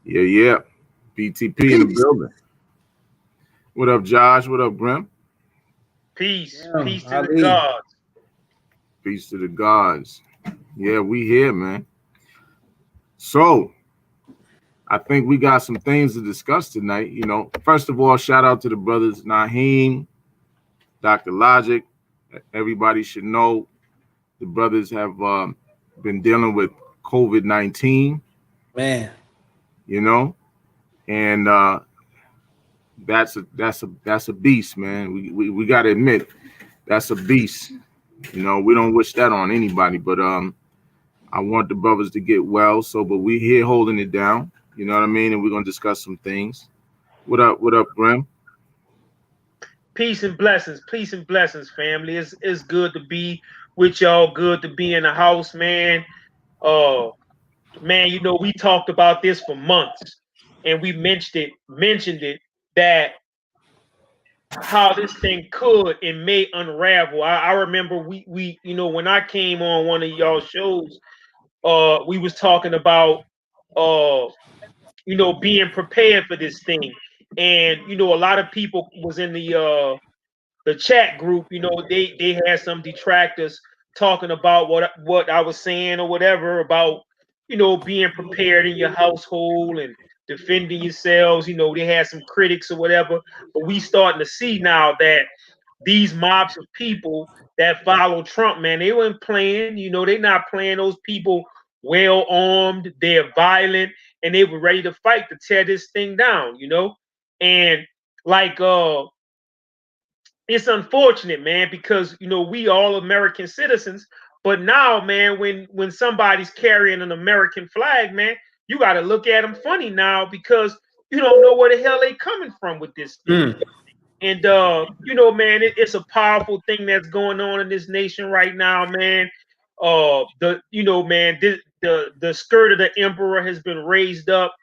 Yeah, yeah. BTP in the building. What up, Josh? What up, Grim? Peace, Yeah, peace to the Ali. gods. Peace to the gods. Yeah, we here, man. So I think we got some things to discuss tonight. First of all, shout out to the brothers Naheem, Dr. Logic. Everybody should know the brothers have been dealing with COVID-19. Man. You know, and that's a beast, man. We got to admit that's a beast. We don't wish that on anybody, but I want the brothers to get well. So, but we here holding it down. You know what I mean? And we're gonna discuss some things. What up? What up, Grim? Peace and blessings, family. It's good to be with y'all. Good to be in the house, man. Uh, man, we talked about this for months, and we mentioned it that how this thing could and may unravel. I remember we when I came on one of y'all shows, we was talking about uh being prepared for this thing. And a lot of people was in the chat group, they had some detractors talking about what I was saying or whatever about, being prepared in your household and defending yourselves. They had some critics or whatever. But we starting to see now that these mobs of people that follow Trump, man, they weren't playing. They're not playing. Those people well armed, they're violent, and they were ready to fight to tear this thing down. And like it's unfortunate, man, because we all American citizens. But now, man, when somebody's carrying an American flag, man, you got to look at them funny now because you don't know where the hell they coming from with this thing. And man, it's a powerful thing that's going on in this nation right now, man. Man, the skirt of the emperor has been raised up.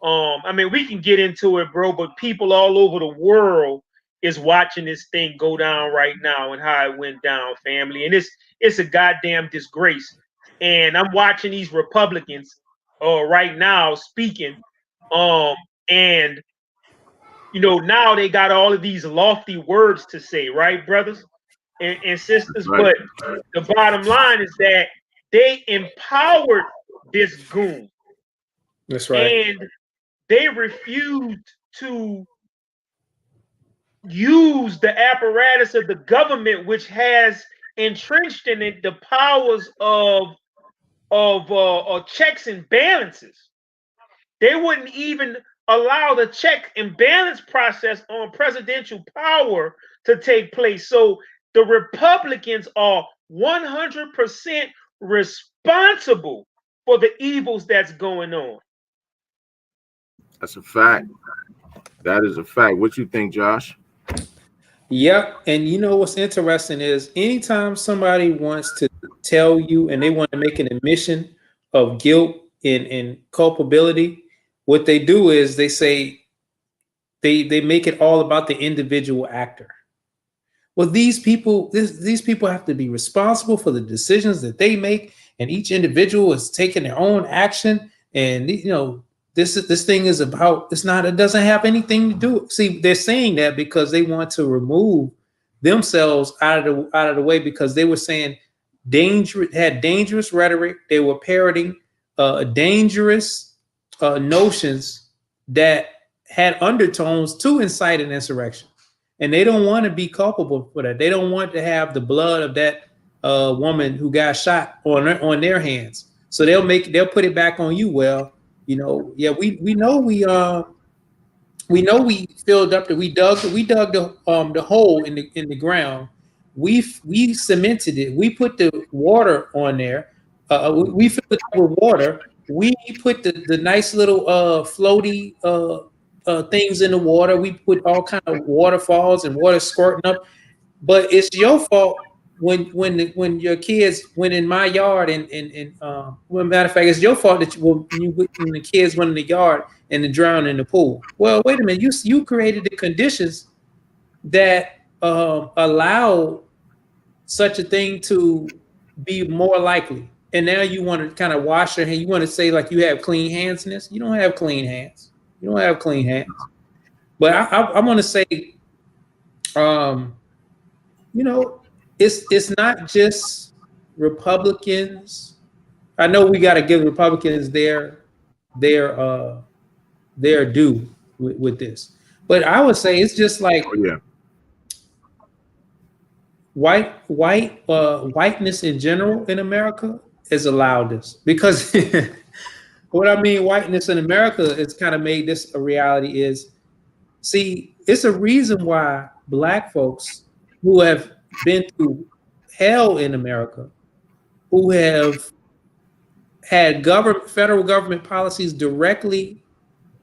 I mean, we can get into it, bro, but people all over the world is watching this thing go down right now and how it went down, family. And it's a goddamn disgrace. And I'm watching these Republicans right now speaking. And now they got all of these lofty words to say, right, brothers and sisters? Right. But the bottom line is that they empowered this goon. That's right. And they refused to use the apparatus of the government, which has entrenched in it the powers of checks and balances. They wouldn't even allow the check and balance process on presidential power to take place. So the Republicans are 100% responsible for the evils that's going on. That's a fact. That is a fact. What you think, Josh? Yep. And you know what's interesting is anytime somebody wants to tell you and they want to make an admission of guilt and culpability, what they do is they say they make it all about the individual actor. Well, these people have to be responsible for the decisions that they make, and each individual is taking their own action. And this thing is about, it doesn't have anything to do. See, they're saying that because they want to remove themselves out of the way, because they were saying dangerous rhetoric. They were parroting dangerous notions that had undertones to incite an insurrection. And they don't want to be culpable for that. They don't want to have the blood of that woman who got shot on their hands. So they'll put it back on you. Well, we know we filled up we dug the hole in the ground. We cemented it. We put the water on there. We filled it up with water. We put the nice little floaty things in the water. We put all kind of waterfalls and water squirting up. But it's your fault when your kids went in my yard and well, matter of fact, it's your fault that when the kids went in the yard and then drowned in the pool. Well, wait a minute, you created the conditions that allow such a thing to be more likely. and now you want to kind of wash your hand. You want to say like you have clean hands in this. You don't have clean hands. You don't have clean hands. But I want to say, you know, it's not just Republicans. I know we got to give Republicans their due with this, but I would say it's just like whiteness in general in America has allowed this, because what I mean whiteness in America has kind of made this a reality. Is, see, it's a reason why Black folks who have been through hell in America, who have had federal government policies directly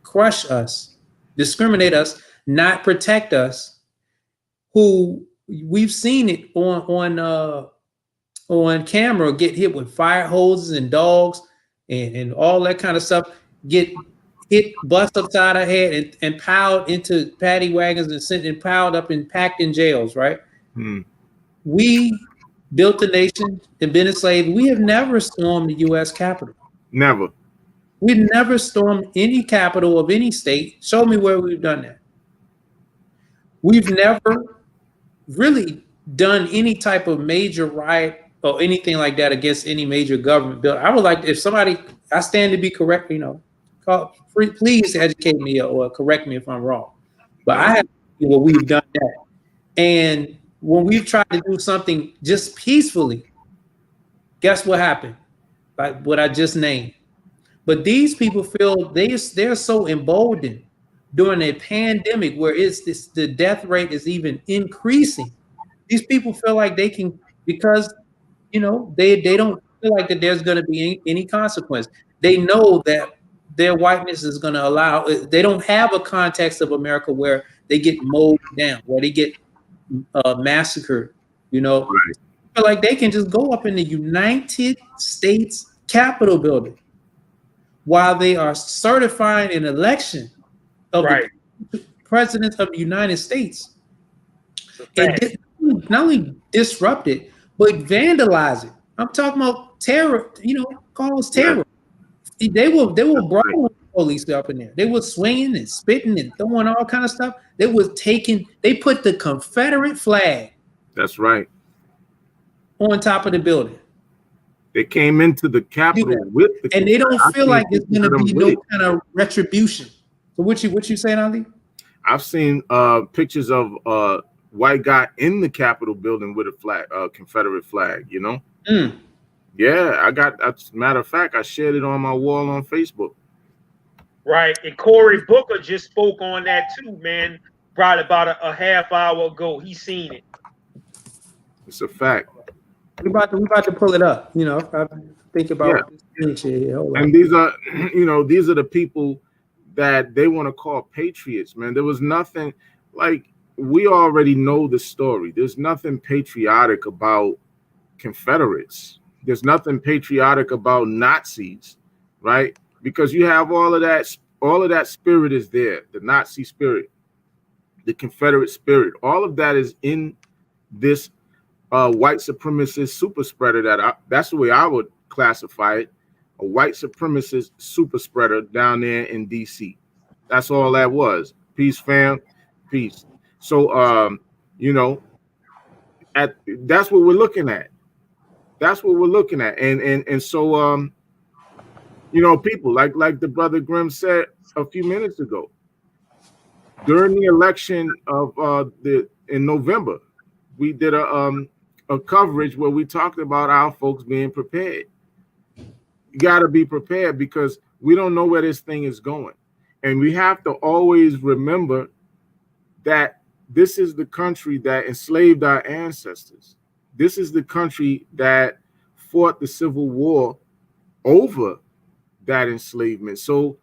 crush us, discriminate us, not protect us, who we've seen it on camera get hit with fire hoses and dogs and all that kind of stuff, get hit, bust upside our head and piled into paddy wagons and sent and piled up and packed in jails, right? We built a nation and been enslaved. We have never stormed the U.S. Capitol. Never. We've never stormed any capital of any state. Show me where we've done that. We've never really done any type of major riot or anything like that against any major government building. I would like, if somebody, I stand to be correct, you know, please educate me or correct me if I'm wrong. But I have, you know, we've done that. And when we've tried to do something just peacefully, guess what happened? Like what I just named. But these people feel they're so emboldened during a pandemic where the death rate is even increasing. These people feel like they can, because, you know, they don't feel like that there's going to be any consequence. They know that their whiteness is going to allow, they don't have a context of America where they get mowed down, where they get massacred, you know. Right. Feel like they can just go up in the United States Capitol building while they are certifying an election of the president of the United States, and not only disrupt it, but vandalize it. I'm talking about terror, you know, cause terror. Yeah. They were brawling with the police up in there. They were swinging and spitting and throwing all kind of stuff. They put the Confederate flag. That's right. On top of the building. They came into the Capitol with the, and they don't feel like there's going to be no kind of retribution. So what you saying, Ali? I've seen pictures of white guy in the Capitol building with a flag, Confederate flag, you know? Yeah, I got, as a matter of fact, I shared it on my wall on Facebook. Right. And Cory Booker just spoke on that too, man. Probably about a half hour ago. He seen it. It's a fact. We about to pull it up, you know. I think about this here. And these are, you know, these are the people that they want to call patriots, man. There was nothing, like, we already know the story. There's nothing patriotic about Confederates. There's nothing patriotic about Nazis, right? Because you have all of that spirit is there, the Nazi spirit, the Confederate spirit. All of that is in this white supremacist super spreader that's the way I would classify it, a white supremacist super spreader down there in DC. That's all that was. Peace, fam, peace. So you know, that's what we're looking at. That's what we're looking at. And so you know, people like the brother Grimm said a few minutes ago, during the election of in November, we did a coverage where we talked about our folks being prepared. You got to be prepared because we don't know where this thing is going. And we have to always remember that this is the country that enslaved our ancestors. This is the country that fought the Civil War over that enslavement. So,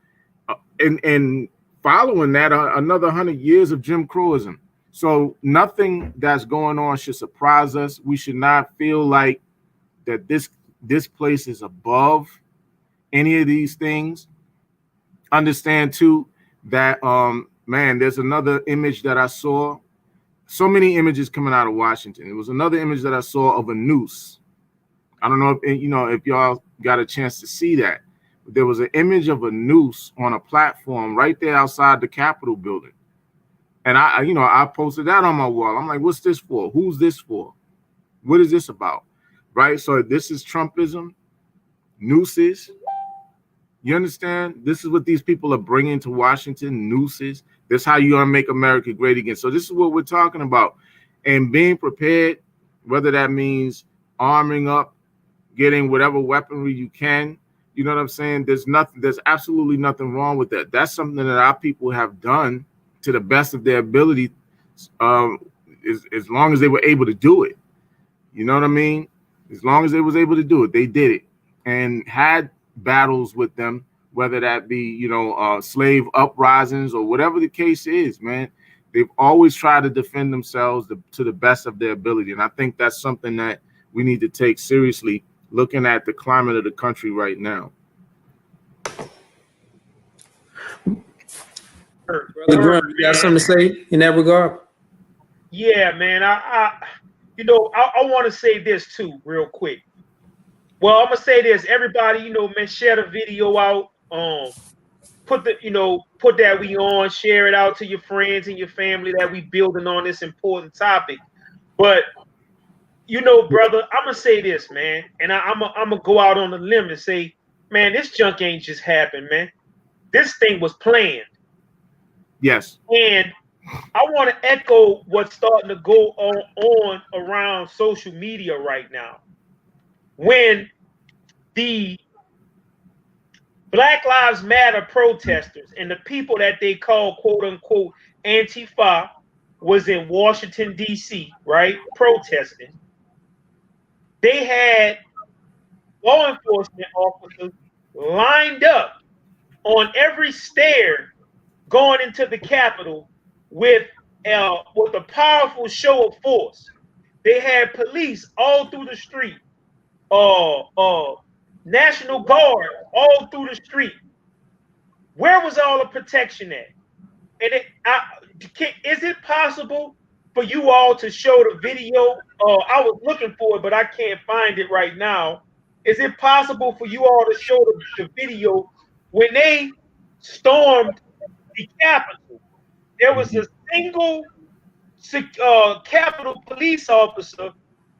and following that, another 100 years of Jim Crowism. So nothing that's going on should surprise us. We should not feel like that this place is above any of these things. Understand too that man, there's another image that I saw. So many images coming out of Washington. It was another image that I saw of a noose. I don't know if if y'all got a chance to see that. There was an image of a noose on a platform right there outside the Capitol building. And I posted that on my wall. I'm like, what's this for? Who's this for? What is this about? Right? So this is Trumpism, nooses. You understand? This is what these people are bringing to Washington, nooses. This is how you're going to make America great again. So this is what we're talking about. And being prepared, whether that means arming up, getting whatever weaponry you can. You know what I'm saying? There's absolutely nothing wrong with that. That's something that our people have done to the best of their ability, as long as they were able to do it. You know what I mean? As long as they was able to do it, they did it and had battles with them, whether that be, slave uprisings or whatever the case is, man. They've always tried to defend themselves to the best of their ability. And I think that's something that we need to take seriously, looking at the climate of the country right now. Brother Graham, you got something to say in that regard? Yeah, man. I want to say this too, real quick. Well, I'm gonna say this. Everybody, man, share the video out. Put that we on, share it out to your friends and your family that we building on this important topic. But brother, I'm gonna say this, man, and I'm gonna go out on a limb and say, man, this junk ain't just happened, man. This thing was planned. Yes. And I want to echo what's starting to go on around social media right now. When the Black Lives Matter protesters and the people that they call quote unquote Antifa was in Washington, D.C., right? Protesting. They had law enforcement officers lined up on every stair going into the Capitol with a powerful show of force. They had police all through the street, National Guard all through the street. Where was all the protection at? And is it possible for you all to show the video? I was looking for it, but I can't find it right now. Is it possible for you all to show the video when they stormed the Capitol? There was a single Capitol police officer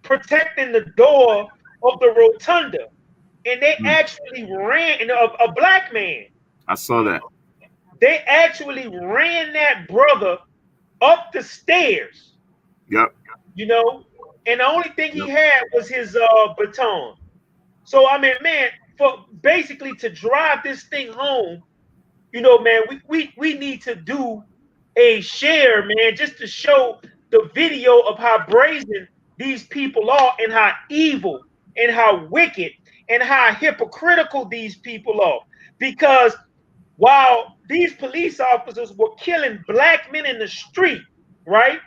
protecting the door of the rotunda, and they actually ran a black man. I saw that. They actually ran that brother up the stairs. Yep. And the only thing he had was his baton. So I mean, man, for basically to drive this thing home, man, we need to do a share, man, just to show the video of how brazen these people are and how evil and how wicked and how hypocritical these people are. Because while these police officers were killing black men in the street, right,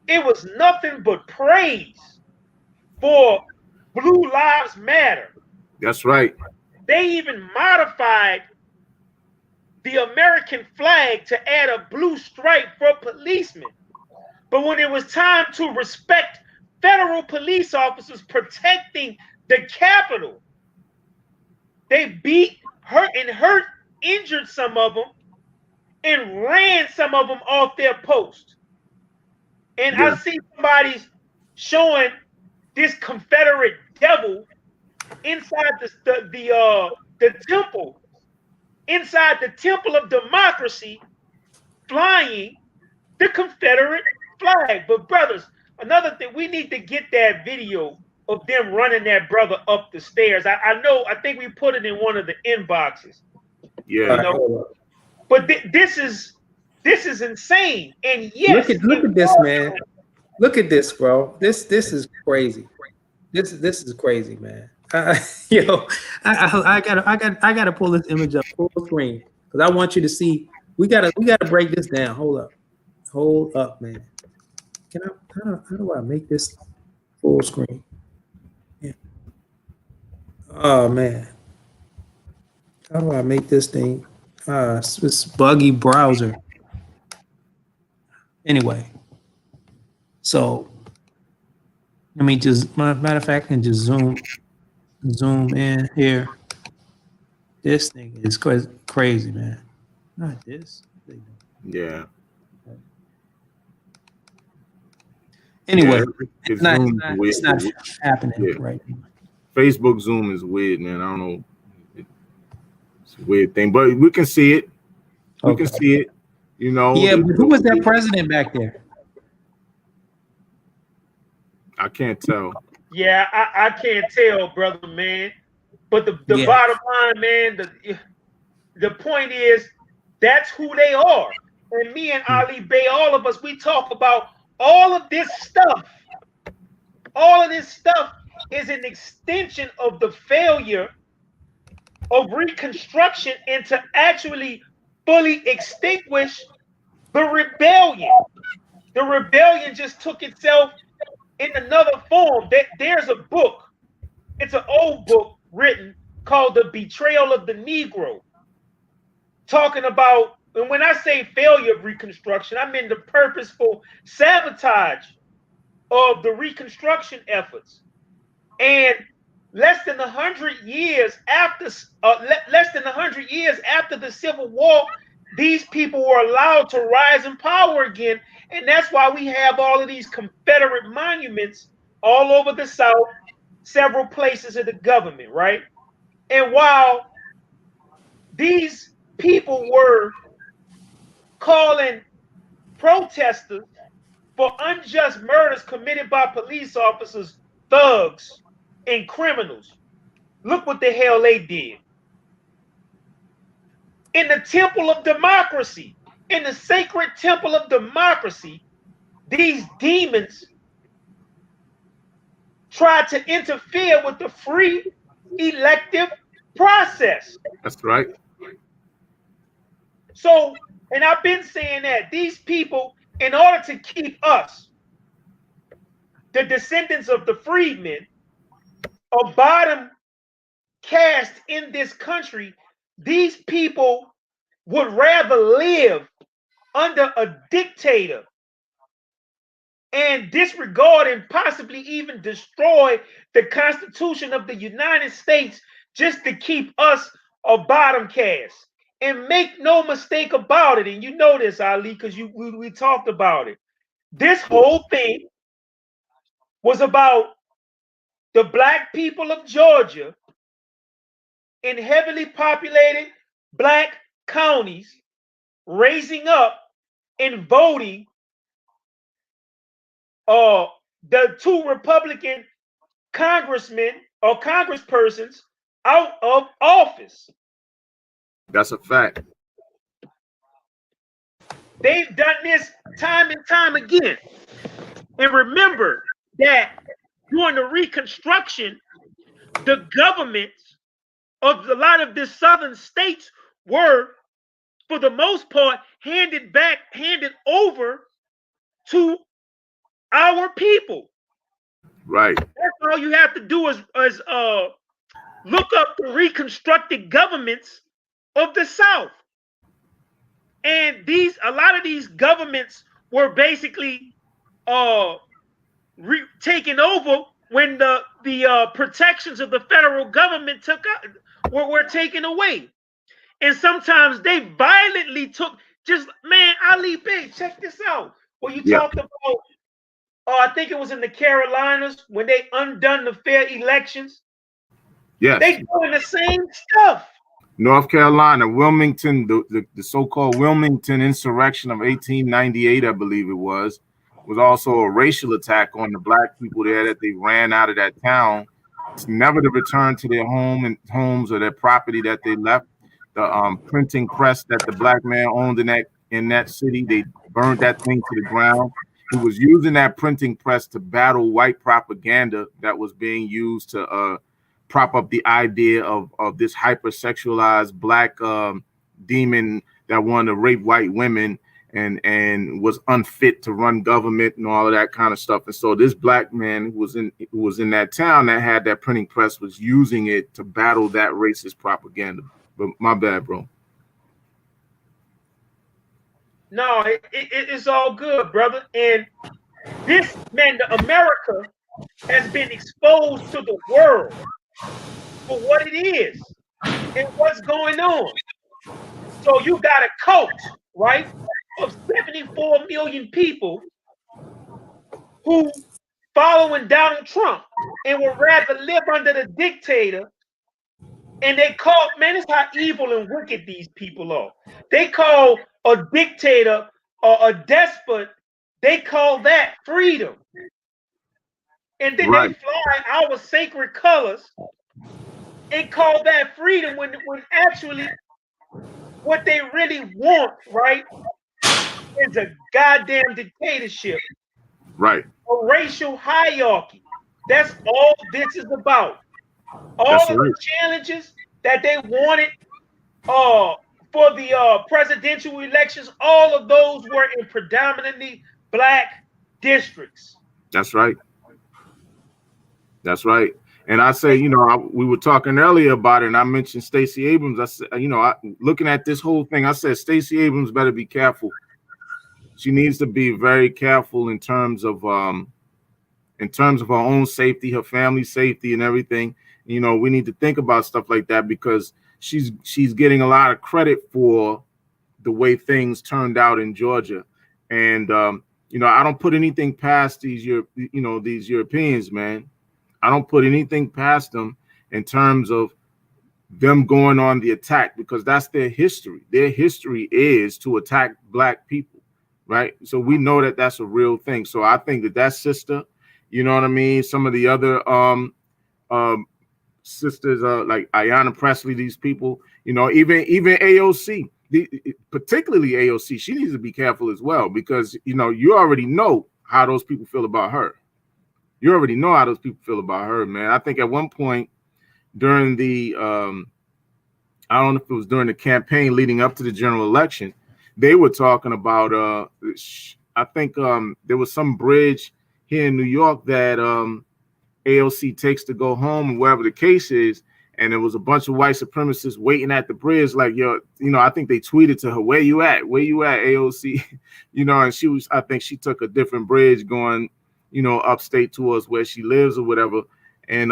it was nothing but praise for Blue Lives Matter. That's right. They even modified the American flag to add a blue stripe for policemen. But when it was time to respect federal police officers protecting the Capitol, they beat, injured some of them, and ran some of them off their post. And I see somebody showing this Confederate devil inside the temple, inside the temple of democracy, flying the Confederate flag. But brothers, another thing, we need to get that video of them running that brother up the stairs. I think we put it in one of the inboxes. Yeah. But this is insane. And yes, look at this, man. Look at this, bro. This is crazy. This is crazy, man. I gotta pull this image up full screen because I want you to see. We gotta break this down. Hold up, man. How do I make this full screen? Yeah. Oh man, how do I make this thing? It's buggy browser. Anyway, so Let me just, matter of fact, I can just zoom in here. This thing is crazy, man. Not this. Yeah. Anyway, Yeah, it's not happening Yeah. right now. Facebook Zoom is weird, man. I don't know. It's a weird thing, but we can see it. We can see it. You know. Yeah, but who was that president back there? I can't tell. Yeah, I can't tell, brother, man. But the bottom line, man, the point is that's who they are. And me and Ali Bey, all of us, we talk about all of this stuff. All of this stuff is an extension of the failure of Reconstruction and to actually fully extinguish the rebellion. The rebellion just took itself in another form. There's a book. It's an old book written called The Betrayal of the Negro, talking about, and when I say failure of Reconstruction, I mean the purposeful sabotage of the Reconstruction efforts. And less than 100 years after the Civil War, these people were allowed to rise in power again, and that's why we have all of these Confederate monuments all over the South, several places of the government, right? And while these people were calling protesters for unjust murders committed by police officers thugs and criminals, look what the hell they did. In the temple of democracy, in the sacred temple of democracy, these demons tried to interfere with the free elective process. That's right. So, and I've been saying that these people, in order to keep us, the descendants of the freedmen, a bottom caste in this country, these people would rather live under a dictator and disregard and possibly even destroy the Constitution of the United States just to keep us a bottom caste. And make no mistake about it, and you know this, Ali, because we talked about it. This whole thing was about the black people of Georgia in heavily populated black counties raising up and voting the two Republican congressmen or congresspersons out of office. That's a fact. They've done this time and time again. And remember that during the Reconstruction, the governments of a lot of the southern states were, for the most part, handed over to our people. Right. That's all you have to do is look up the reconstructed governments of the South. And a lot of these governments were basically taken over when the protections of the federal government were taken away. And sometimes they violently took, Ali Bey, check this out. Well, you talked about, I think it was in the Carolinas when they undone the fair elections. Yes. They doing the same stuff. North Carolina, Wilmington, the so-called Wilmington insurrection of 1898, I believe it was also a racial attack on the black people there that they ran out of that town. It's never to return to their homes or their property that they left. The printing press that the black man owned in that city, they burned that thing to the ground. He was using that printing press to battle white propaganda that was being used to prop up the idea of this hypersexualized black demon that wanted to rape white women and was unfit to run government and all of that kind of stuff. And so this black man who was in that town that had that printing press was using it to battle that racist propaganda. But my bad, bro. No, it's all good, brother. And this, man, America has been exposed to the world for what it is and what's going on. So you got a cult, right, of 74 million people who following Donald Trump and would rather live under the dictator. And they call, man, it's how evil and wicked these people are. They call a dictator or a despot, they call that freedom. And then they fly our sacred colors and call that freedom when actually what they really want, right, is a goddamn dictatorship. Right. A racial hierarchy. That's all this is about. All of the challenges that they wanted for the presidential elections, all of those were in predominantly black districts. That's right. That's right. And I say, you know, we were talking earlier about it, and I mentioned Stacey Abrams. I said, you know, looking at this whole thing, I said Stacey Abrams better be careful. She needs to be very careful in terms of her own safety, her family's safety, and everything. You know, we need to think about stuff like that because she's getting a lot of credit for the way things turned out in Georgia. And you know, I don't put anything past these Europeans, man. I don't put anything past them in terms of them going on the attack because that's their history. Their history is to attack black people, right? So we know that that's a real thing. So I think that sister, you know what I mean? Some of the other sisters, like Ayanna Pressley, these people, you know, even AOC, particularly AOC, she needs to be careful as well because, you know, you already know how those people feel about her. You already know how those people feel about her, man. I think at one point during the, I don't know if it was during the campaign leading up to the general election, they were talking about, I think there was some bridge here in New York that AOC takes to go home, wherever the case is. And there was a bunch of white supremacists waiting at the bridge, like, yo, you know, I think they tweeted to her, where you at, AOC? You know, and I think she took a different bridge going, you know, upstate towards where she lives or whatever. And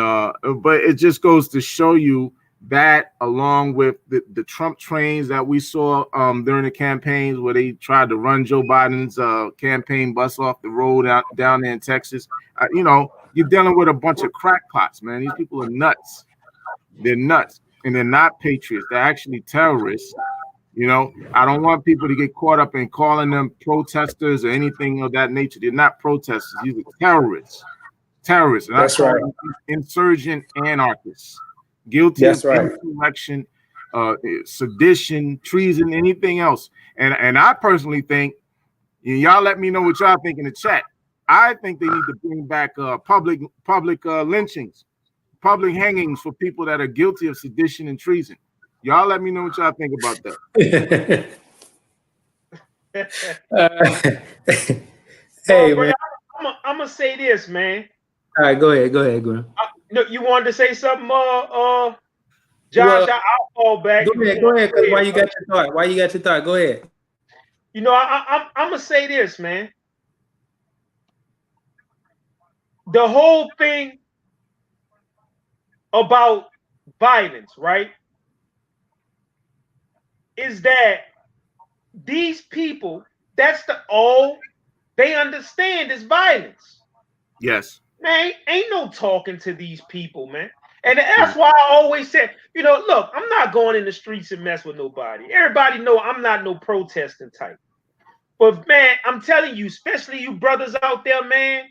but it just goes to show you that along with the Trump trains that we saw during the campaigns where they tried to run Joe Biden's campaign bus off the road down there in Texas, you know, you're dealing with a bunch of crackpots, man. These people are nuts. They're nuts, and they're not patriots. They're actually terrorists. You know, I don't want people to get caught up in calling them protesters or anything of that nature. They're not protesters. These are terrorists. Terrorists. And that's right. Insurgent anarchists. Guilty of insurrection, sedition, treason, anything else. And I personally think, y'all let me know what y'all think in the chat. I think they need to bring back public lynchings, public hangings for people that are guilty of sedition and treason. Y'all let me know what y'all think about that. Hey, man. I'm gonna say this, man. All right, go ahead, Glenn. No, you wanted to say something, Josh? Well, I'll fall back. Go ahead. Because why you got your thought? Go ahead. You know, I'm gonna say this, man. The whole thing about violence, right, is that these people, that's all they understand is violence. Yes. Man, ain't no talking to these people, man. And that's why I always said, you know, look, I'm not going in the streets and mess with nobody. Everybody know I'm not no protesting type. But man, I'm telling you, especially you brothers out there, man,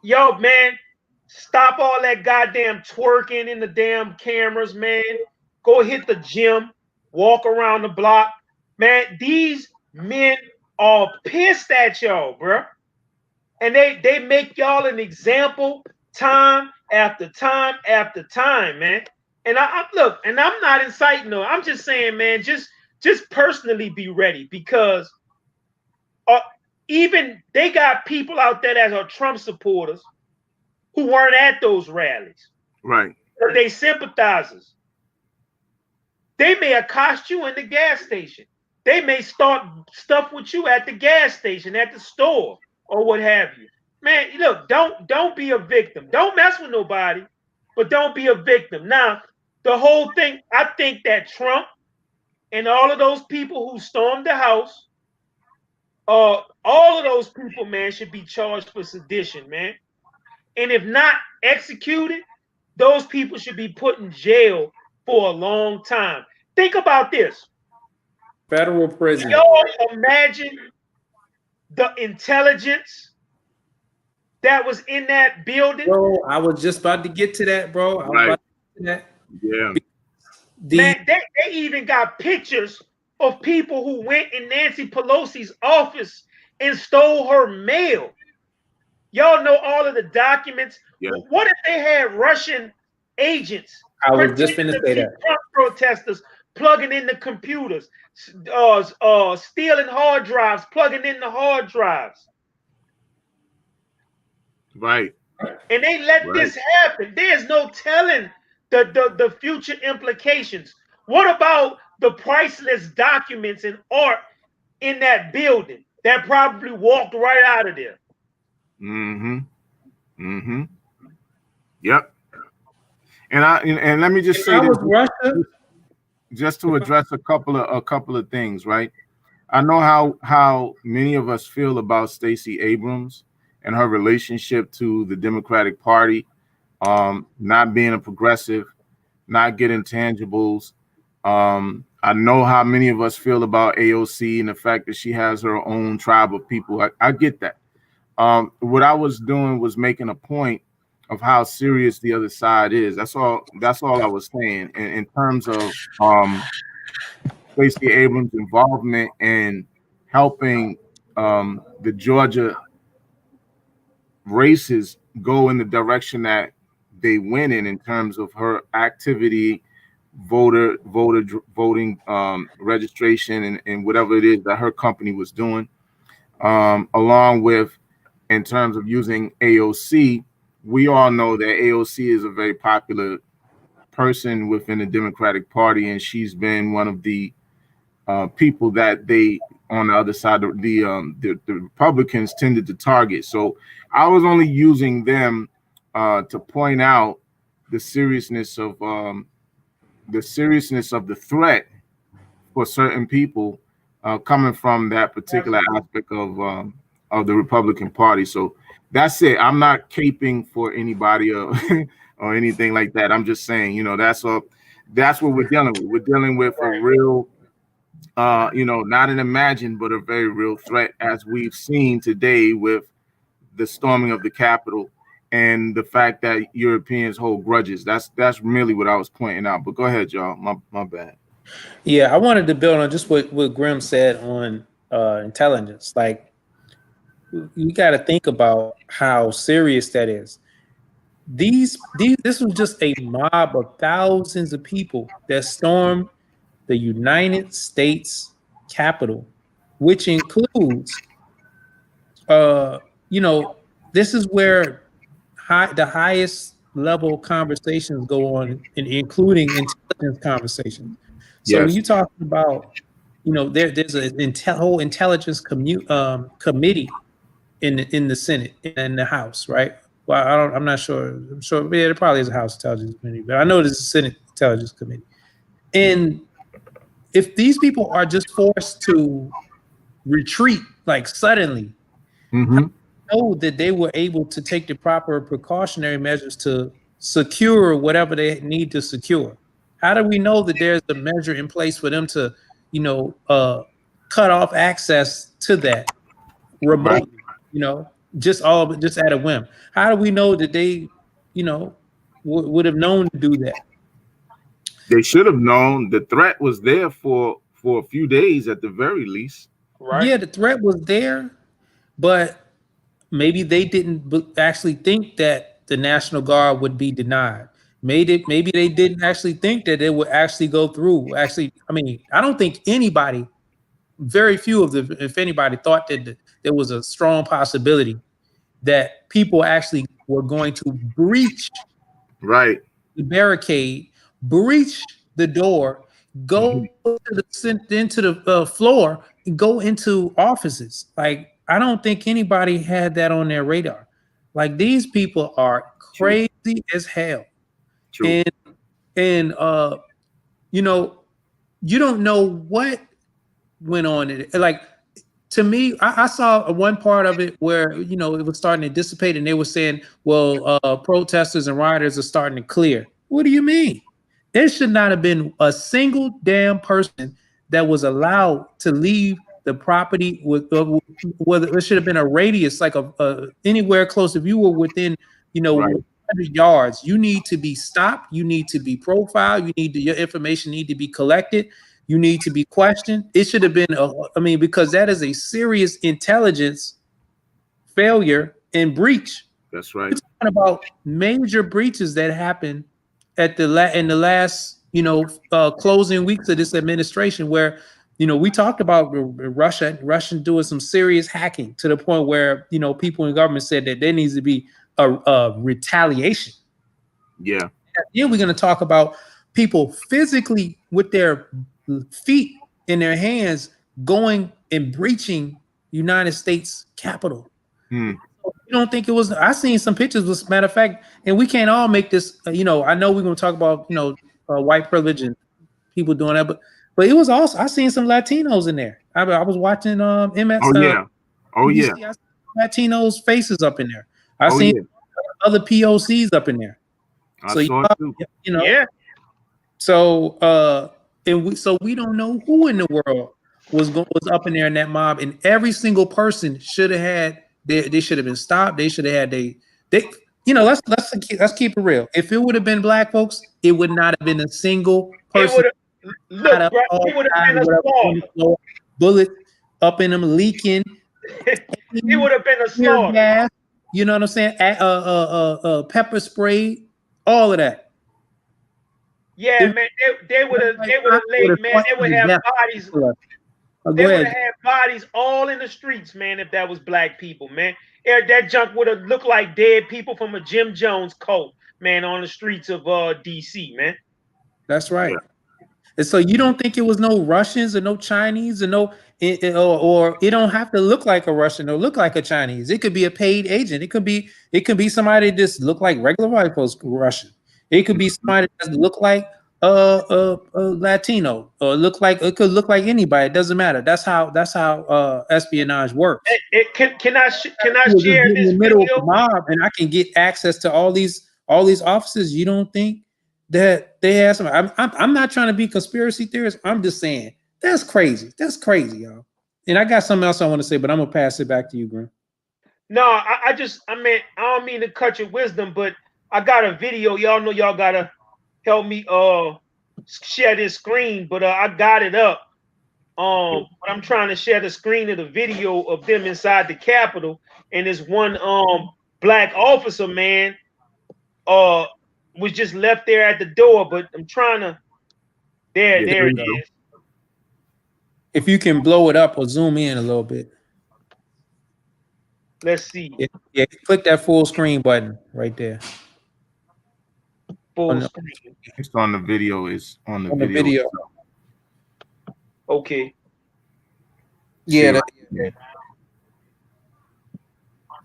yo, man, stop all that goddamn twerking in the damn cameras, man. Go hit the gym, walk around the block. Man, these men are pissed at y'all, bro. And they make y'all an example time after time after time, man. And I look, and I'm not inciting them. I'm just saying, man, just personally be ready because even they got people out there that are Trump supporters who weren't at those rallies. Right. Or they sympathizers. They may accost you in the gas station. They may start stuff with you at the gas station, at the store, or what have you. Man, look, don't be a victim. Don't mess with nobody, but don't be a victim. Now, the whole thing, I think that Trump and all of those people who stormed the house, all of those people, man, should be charged for sedition, man. And if not executed, those people should be put in jail for a long time. Think about this. Federal prison. Y'all imagine the intelligence that was in that building. Bro, I was just about to get to that, bro. I was about to get to that. Yeah. Man, they even got pictures of people who went in Nancy Pelosi's office and stole her mail. Y'all know all of the documents. Yeah. What if they had Russian agents? I was just finna say that. Trump protesters plugging in the computers, stealing hard drives, plugging in the hard drives. Right. And they let this happen. There's no telling the future implications. What about the priceless documents and art in that building that probably walked right out of there? Mm-hmm. Mm-hmm. Yep. And let me just say this, Russia, just to address a couple of things, right? I know how many of us feel about Stacey Abrams and her relationship to the Democratic Party, not being a progressive, not getting tangibles. I know how many of us feel about AOC and the fact that she has her own tribe of people. I get that. What I was doing was making a point of how serious the other side is. That's all I was saying. In terms of Stacey Abrams' involvement in helping the Georgia races go in the direction that they went in terms of her activity, voting registration, and whatever it is that her company was doing, along with in terms of using AOC. We all know that AOC is a very popular person within the Democratic Party, and she's been one of the people that they, on the other side, the Republicans tended to target. So I was only using them to point out the seriousness of the threat for certain people coming from that particular aspect of the Republican Party. So that's it. I'm not caping for anybody or or anything like that. I'm just saying, that's what we're dealing with. We're dealing with a real, not an imagined, but a very real threat, as we've seen today with the storming of the Capitol and the fact that Europeans hold grudges. That's really what I was pointing out. But go ahead, y'all. My bad. Yeah, I wanted to build on just what Grim said on intelligence. Like, you got to think about how serious that is. This was just a mob of thousands of people that stormed the United States Capitol, which includes, this is where the highest level conversations go on, including intelligence conversations. So when you talk about, there's a whole intelligence committee in the Senate and the House, right? Well, I'm not sure. I'm sure there probably is a House Intelligence Committee, but I know there's a Senate Intelligence Committee. And if these people are just forced to retreat like suddenly, I know that they were able to take the proper precautionary measures to secure whatever they need to secure. How do we know that there's a measure in place for them to, cut off access to that remotely? Just at a whim. How do we know that they, would have known to do that? They should have known. The threat was there for a few days at the very least. Right? Yeah, the threat was there, but maybe they didn't actually think that the National Guard would be denied. Maybe they didn't actually think that it would actually go through. Actually, I mean, I don't think anybody, very few of them, if anybody, thought that there was a strong possibility that people actually were going to breach the barricade, breach the door, go into the floor, and go into offices. Like, I don't think anybody had that on their radar. Like these people are crazy as hell. True. And you know, you don't know what went on in it. Like to me, I saw one part of it where it was starting to dissipate, and they were saying, "Well, protesters and rioters are starting to clear." What do you mean? There should not have been a single damn person that was allowed to leave the property with whether there should have been a radius like anywhere close. If you were within, Right. 100 yards, you need to be stopped. You need to be profiled. Your information need to be collected. You need to be questioned. It should have been, because that is a serious intelligence failure and breach. That's right. We're talking about major breaches that happened in the last, closing weeks of this administration, where, we talked about Russian doing some serious hacking to the point where, people in government said that there needs to be a retaliation. Yeah. Then we're going to talk about people physically with their feet in their hands going and breaching United States Capitol. You don't think it was? I seen some pictures. As a matter of fact, and we can't all make this. I know we're going to talk about white privilege and people doing that, but it was also I seen some Latinos in there. I was watching MS. Oh yeah. Oh yeah. I seen Latinos faces up in there. I seen other POCs up in there. I saw it too. Yeah. So we don't know who in the world was up in there in that mob, and every single person should have had they should have been stopped. They should have had they let's keep it real. If it would have been black folks, it would not have been a single person. It would have been a slaughter. Bullet up in them leaking. It would have been a slaughter. Gas, you know what I'm saying? Pepper spray, all of that. Yeah, man, they would have laid, man. They would have bodies. They would have had bodies all in the streets, man. If that was black people, man, that junk would have looked like dead people from a Jim Jones cult, man, on the streets of DC, man. That's right. And so you don't think it was no Russians or no Chinese or or it don't have to look like a Russian or look like a Chinese. It could be a paid agent. It could be somebody that just look like regular white folks Russian. It could be somebody that look like a Latino, or it could look like anybody. It doesn't matter. That's how espionage works. Can I share this in the middle video? of the mob, and I can get access to all these offices. You don't think that they have some? I'm not trying to be conspiracy theorist. I'm just saying that's crazy. That's crazy, y'all. And I got something else I want to say, but I'm gonna pass it back to you, Grim. No, I don't mean to cut your wisdom, but I got a video. Y'all know y'all gotta help me share this screen, but I got it up. But I'm trying to share the screen of the video of them inside the Capitol, and this one black officer, man, was just left there at the door. But I'm trying to there it is. If you can blow it up or zoom in a little bit. Let's see. Yeah, click that full screen button right there. Full screen. It's on the video. It's on the video. Okay. Yeah.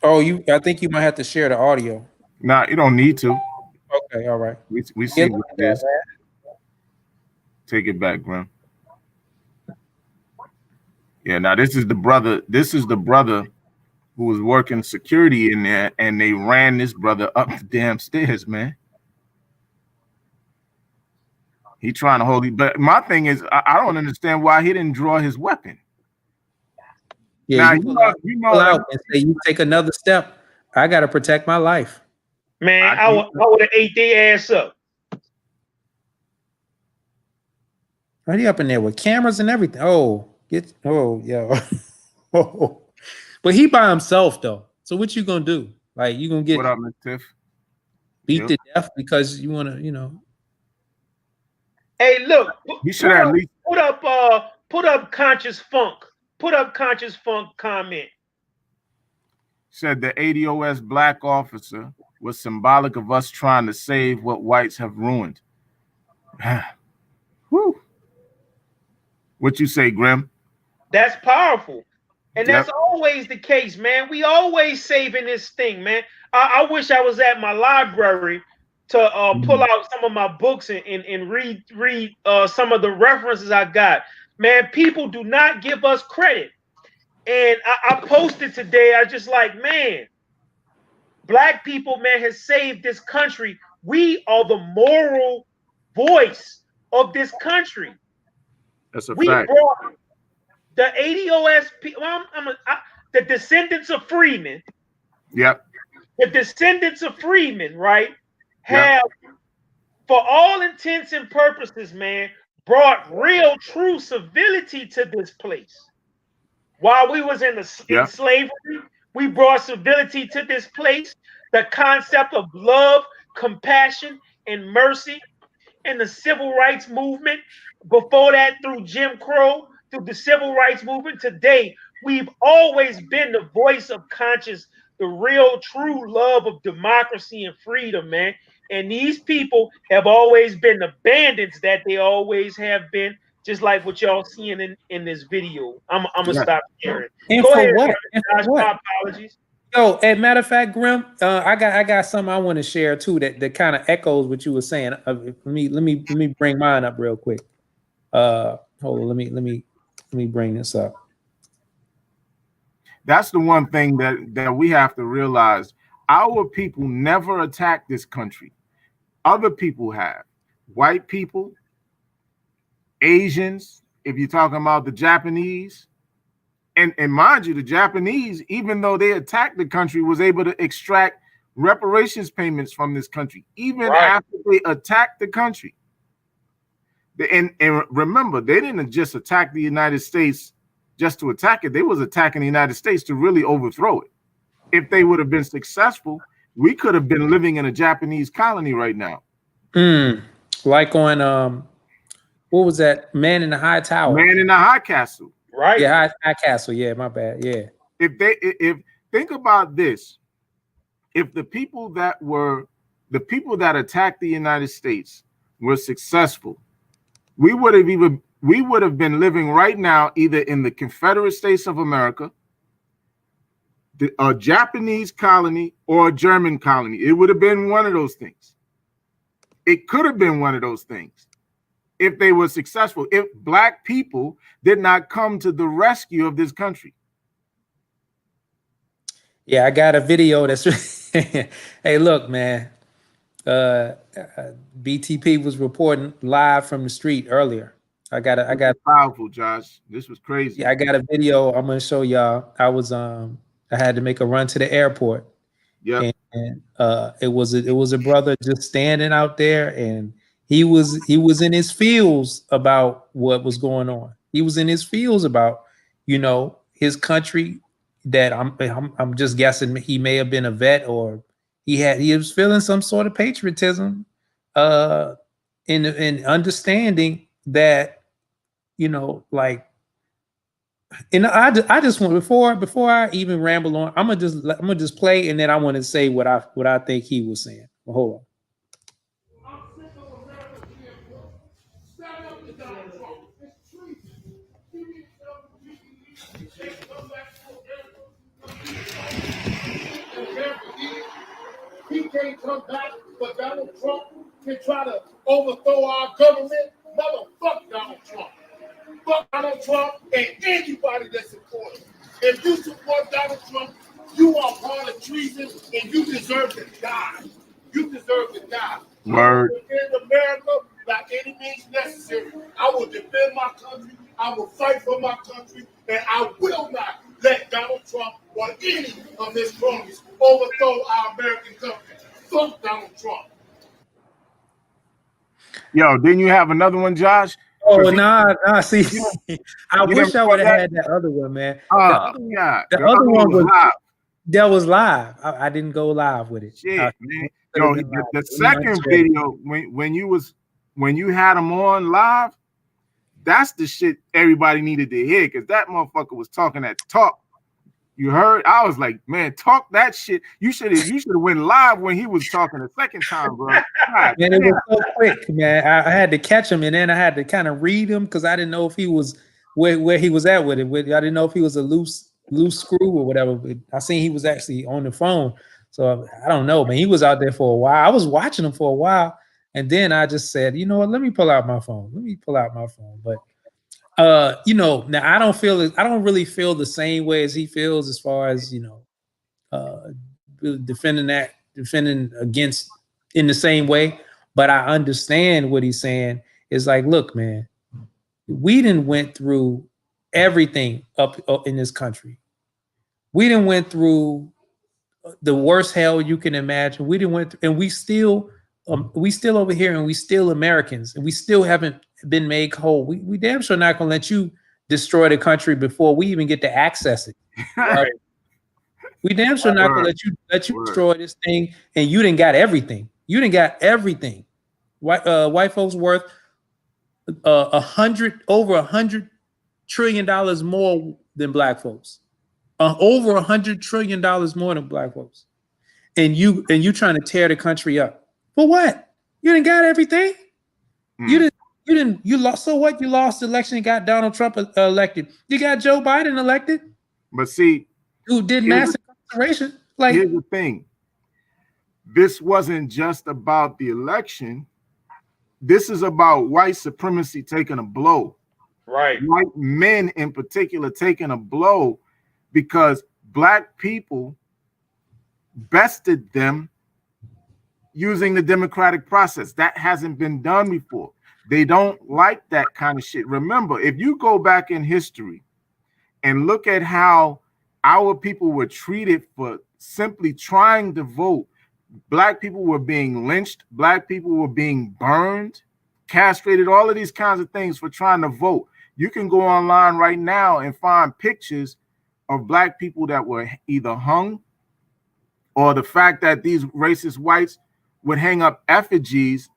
I think you might have to share the audio. Nah, you don't need to. Okay, all right. We see what it is. Take it back, Grim. Yeah, now this is the brother. This is the brother who was working security in there, and they ran this brother up the damn stairs, man. He trying to hold it, but my thing is, I don't understand why he didn't draw his weapon. Yeah, now, you know out and say you take another step. I got to protect my life. Man, I would have ate their ass up. Right up in there with cameras and everything. Yeah. But he by himself though. So what you gonna do? Like you gonna get what up, Miss Tiff? Beat to death because you wanna, Hey, look, you should at least put up Conscious Funk. Put up Conscious Funk comment. Said the ADOS black officer was symbolic of us trying to save what whites have ruined. Whew. What you say, Grim? That's powerful. And that's always the case, man. We always saving this thing, man. I wish I was at my library to pull out some of my books and read some of the references I got. Man, people do not give us credit. And I posted today, I just like, man, black people, man, has saved this country. We are the moral voice of this country. That's a we fact. Brought the ADOSP, the descendants of freemen. Yep. The descendants of freemen, right, have, for all intents and purposes, man, brought real, true civility to this place. While we was in slavery, we brought civility to this place. The concept of love, compassion, and mercy, and the civil rights movement. Before that, through Jim Crow, through the civil rights movement. Today, we've always been the voice of conscience, the real, true love of democracy and freedom, man. And these people have always been the bandits that they always have been, just like what y'all seeing in this video. I'm gonna stop sharing. And Go for ahead, what? Josh, my apologies. Yo, as a matter of fact, Grim, I got something I want to share too that kind of echoes what you were saying. Let me bring mine up real quick. Hold on, let me bring this up. That's the one thing that we have to realize. Our people never attacked this country. Other people have. White people, Asians, if you're talking about the Japanese. And mind you, the Japanese, even though they attacked the country, was able to extract reparations payments from this country, even after they attacked the country. And remember, they didn't just attack the United States just to attack it. They was attacking the United States to really overthrow it. If they would have been successful, we could have been living in a Japanese colony right now. Like on what was that? Man in the High Tower. Man in the High Castle. Right. Yeah, High Castle. Yeah, my bad. Yeah. If think about this, if the people that attacked the United States were successful, we would have been living right now either in the Confederate States of America, a Japanese colony, or a German colony. It would have been one of those things. It could have been one of those things if they were successful, if black people did not come to the rescue of this country. Yeah, I got a video that's hey, look, man. BTP was reporting live from the street earlier. I got powerful, Josh. This was crazy. Yeah, I got a video I'm gonna show y'all. I had to make a run to the airport. Yeah. And it was a brother just standing out there, and he was in his feels about what was going on. He was in his feels about, his country, that I'm just guessing he may have been a vet, or he was feeling some sort of patriotism in understanding that, and I just want, before I even ramble on, I'm gonna just play, and then I want to say what I think he was saying. Well, hold on. He can't come back, but Donald Trump can try to overthrow our government. Motherfuck Donald Trump. Fuck Donald Trump and anybody that supports him. If you support Donald Trump, you are part of treason and you deserve to die. You deserve to die. Word. I will defend America by any means necessary. I will defend my country. I will fight for my country, and I will not let Donald Trump or any of his cronies overthrow our American country. Fuck Donald Trump. Yo, didn't you have another one, Josh? Oh, nah. See, I wish I would have had that other one, man. The other one was live. That was live. I didn't go live with it. Shit, man. Yo, the second video when you had him on live, that's the shit everybody needed to hear, because that motherfucker was talking that talk. You heard? I was like, man, talk that shit. You should have went live when he was talking the second time, bro. God, man, it was so quick, man. I had to catch him, and then I had to kind of read him because I didn't know if he was where he was at with it. I didn't know if he was a loose loose screw or whatever. But I seen he was actually on the phone. So I don't know, man. He was out there for a while. I was watching him for a while. And then I just said, you know what, let me pull out my phone. But now I don't really feel the same way as he feels as far as, defending against in the same way. But I understand what he's saying. Is like, look, man, we done went through everything up in this country. We done went through the worst hell you can imagine. We done went through, and we still over here, and we still Americans, and we still haven't been made whole. We damn sure not gonna let you destroy the country before we even get to access it. Right. We damn sure not gonna let you destroy this thing, and you didn't got everything. You didn't got everything. White folks worth over $100 trillion more than black folks. Over $100 trillion more than black folks, and you trying to tear the country up for what? You didn't got everything. You lost. So what? You lost the election and got Donald Trump elected. You got Joe Biden elected. But see, who did mass incarceration? Like, here's the thing. This wasn't just about the election. This is about white supremacy taking a blow. Right. White men in particular taking a blow because black people bested them using the democratic process. That hasn't been done before. They don't like that kind of shit. Remember, if you go back in history and look at how our people were treated for simply trying to vote, black people were being lynched, black people were being burned, castrated, all of these kinds of things for trying to vote. You can go online right now and find pictures of black people that were either hung, or the fact that these racist whites would hang up effigies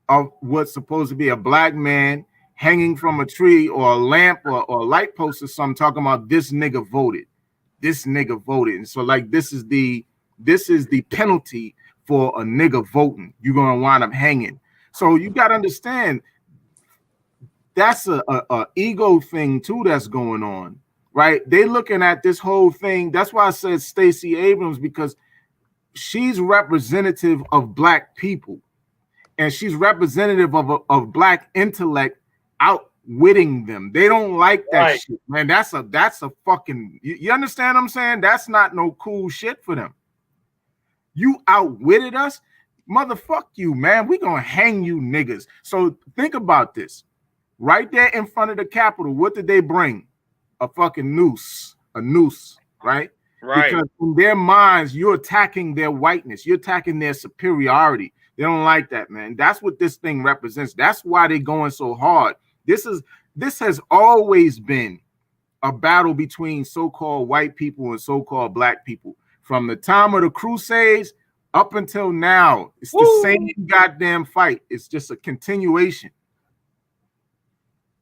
of what's supposed to be a black man hanging from a tree or a lamp or a light post or something, talking about this nigga voted. This nigga voted. And so like this is the penalty for a nigga voting. You're gonna wind up hanging. So you gotta understand that's a ego thing too that's going on, right? They looking at this whole thing. That's why I said Stacey Abrams, because she's representative of black people, and she's representative of black intellect outwitting them. They don't like that shit, man. That's a fucking, you understand what I'm saying? That's not no cool shit for them. You outwitted us, motherfuck you, man. We gonna hang you niggas. So think about this. Right there in front of the Capitol, what did they bring? A fucking noose, right? Right. Because in their minds, you're attacking their whiteness, you're attacking their superiority. They don't like that, man. That's what this thing represents. That's why they're going so hard. This has always been a battle between so-called white people and so-called black people. From the time of the Crusades up until now, it's the same goddamn fight. It's just a continuation.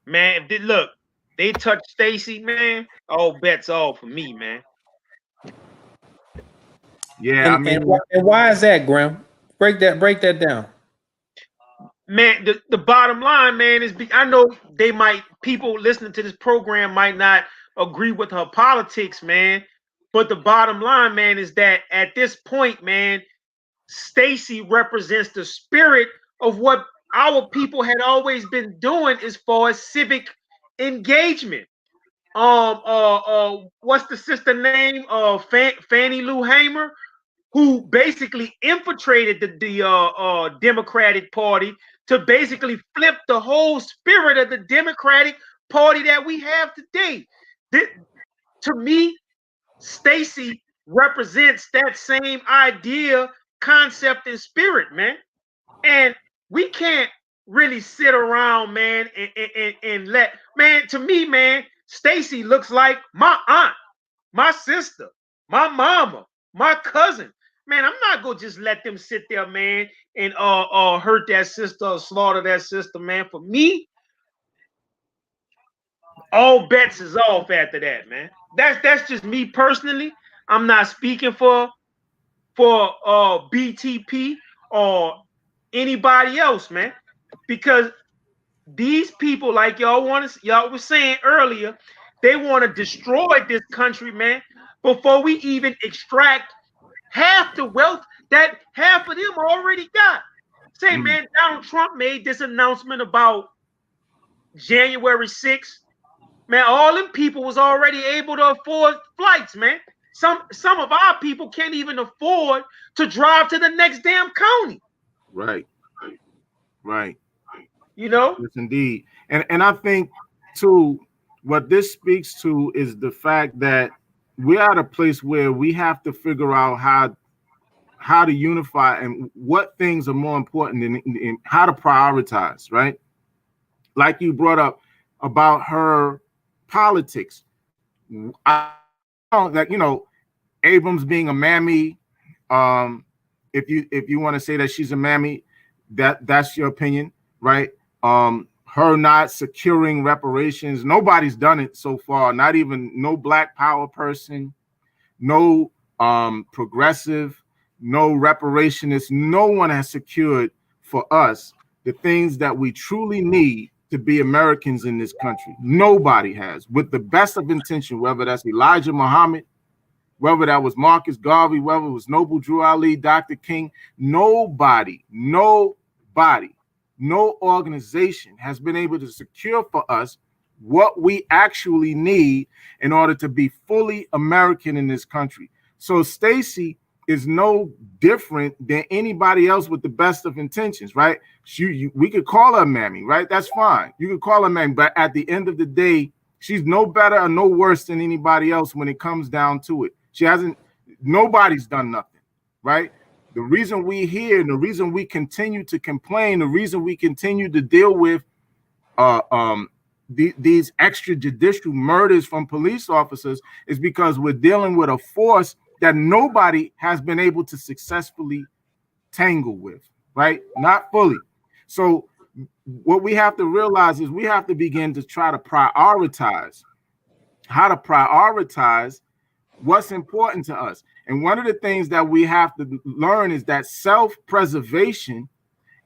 Man, look, they touch Stacey, man. All bets off for me, man. Yeah, and why is that, Graham? Break that down. Man, the bottom line, man, is I know people listening to this program might not agree with her politics, man. But the bottom line, man, is that at this point, man, Stacey represents the spirit of what our people had always been doing as far as civic engagement. What's the sister name? Fannie Lou Hamer, who basically infiltrated the Democratic Party to basically flip the whole spirit of the Democratic Party that we have today. To me, Stacey represents that same idea, concept, and spirit, man. And we can't really sit around, man, and let, man, to me, man, Stacey looks like my aunt, my sister, my mama, my cousin. Man, I'm not gonna just let them sit there, man, and hurt that sister or slaughter that sister, man. For me, all bets is off after that, man. That's just me personally. I'm not speaking for BTP or anybody else, man, because these people, like y'all were saying earlier, They want to destroy this country, man, before we even extract half the wealth that half of them already got. Say, man, Donald Trump made this announcement about January 6th. Man, all them people was already able to afford flights, man. Some of our people can't even afford to drive to the next damn county. Right. You know? Yes, indeed. And I think too, what this speaks to is the fact that we're at a place where we have to figure out how to unify and what things are more important and how to prioritize, right? Like you brought up about her politics. I don't that, Abrams being a mammy, if you want to say that she's a mammy, that's your opinion, right? Her not securing reparations, nobody's done it so far, not even no Black Power person, no progressive, no reparationist, no one has secured for us the things that we truly need to be Americans in this country. Nobody has, with the best of intention, whether that's Elijah Muhammad, whether that was Marcus Garvey, whether it was Noble Drew Ali, Dr. King, nobody, no organization has been able to secure for us what we actually need in order to be fully American in this country. So Stacey is no different than anybody else with the best of intentions, right? We could call her mammy, right? That's fine. You could call her mammy, but at the end of the day, she's no better or no worse than anybody else when it comes down to it. Nobody's done nothing, right? The reason we here and the reason we continue to complain, the reason we continue to deal with these extrajudicial murders from police officers is because we're dealing with a force that nobody has been able to successfully tangle with, right? Not fully. So what we have to realize is we have to begin to try to prioritize how to prioritize what's important to us. And one of the things that we have to learn is that self-preservation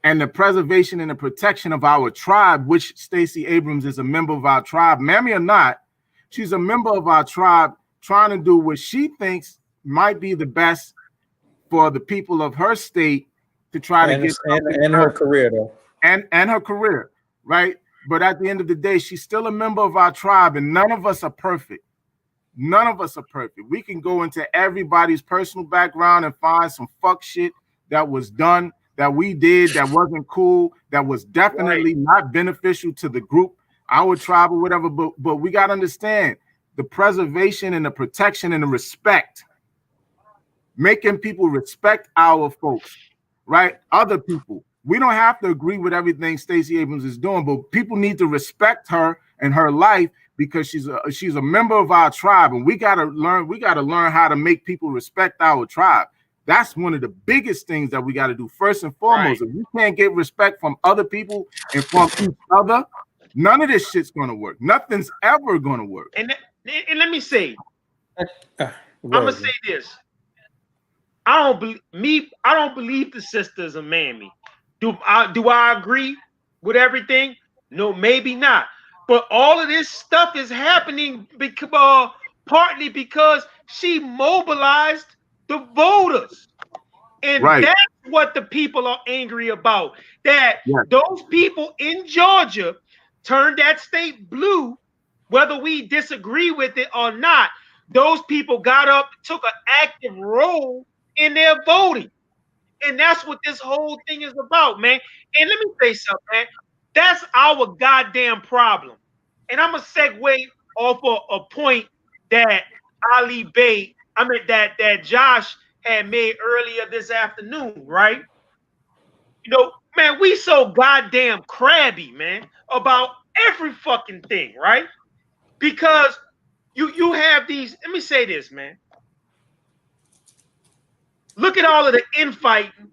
and the preservation and the protection of our tribe, which Stacey Abrams is a member of our tribe, mammy or not, she's a member of our tribe trying to do what she thinks might be the best for the people of her state to try to get and her career though. And her career, right? But at the end of the day, she's still a member of our tribe, and none of us are perfect. None of us are perfect. We can go into everybody's personal background and find some fuck shit that was done, that we did, that wasn't cool, that was definitely not beneficial to the group, our tribe or whatever. But we got to understand the preservation and the protection and the respect, making people respect our folks, right? Other people. We don't have to agree with everything Stacey Abrams is doing, but people need to respect her and her life because she's a member of our tribe, and we gotta learn how to make people respect our tribe. That's one of the biggest things that we got to do first and foremost. Right. If you can't get respect from other people and from each other, none of this shit's gonna work. Nothing's ever gonna work. And let me say, I'm gonna say this. I don't believe the sister is a mammy. Do I agree with everything? No, maybe not. But all of this stuff is happening because partly because she mobilized the voters. And that's what the people are angry about. That those people in Georgia turned that state blue, whether we disagree with it or not. Those people got up, took an active role in their voting. And that's what this whole thing is about, man. And let me say something, man. That's our goddamn problem. And I'm going to segue off of a point that that Josh had made earlier this afternoon, right? You know, man, we so goddamn crabby, man, about every fucking thing, right? Because you have these, let me say this, man. Look at all of the infighting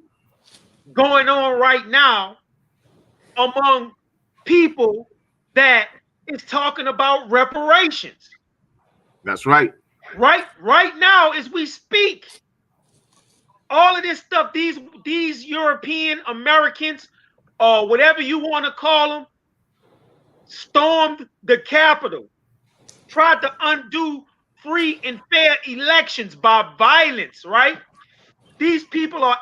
going on right now among people that is talking about reparations. That's right. Right now, as we speak, all of this stuff, these European Americans, or whatever you want to call them, stormed the Capitol. tried to undo free and fair elections by violence, right? These people are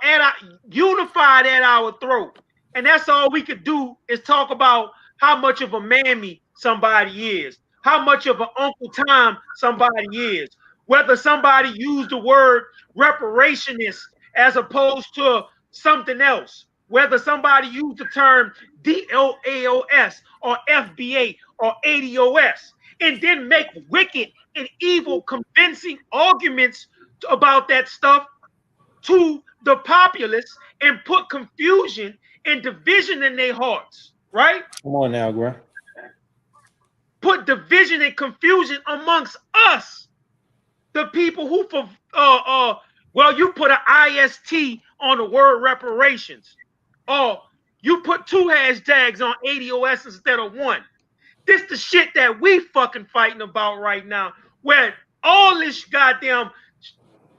unified at our throat. And that's all we could do is talk about how much of a mammy somebody is, how much of an Uncle Tom somebody is, whether somebody used the word reparationist as opposed to something else, whether somebody used the term DOAOS or FBA or ADOS, and then make wicked and evil convincing arguments about that stuff to the populace and put confusion and division in their hearts, right? Come on now, bro. Put division and confusion amongst us, the people who well, you put an IST on the word reparations, or you put 2 hashtags on ADOS instead of 1. This the shit that we fucking fighting about right now, where all this goddamn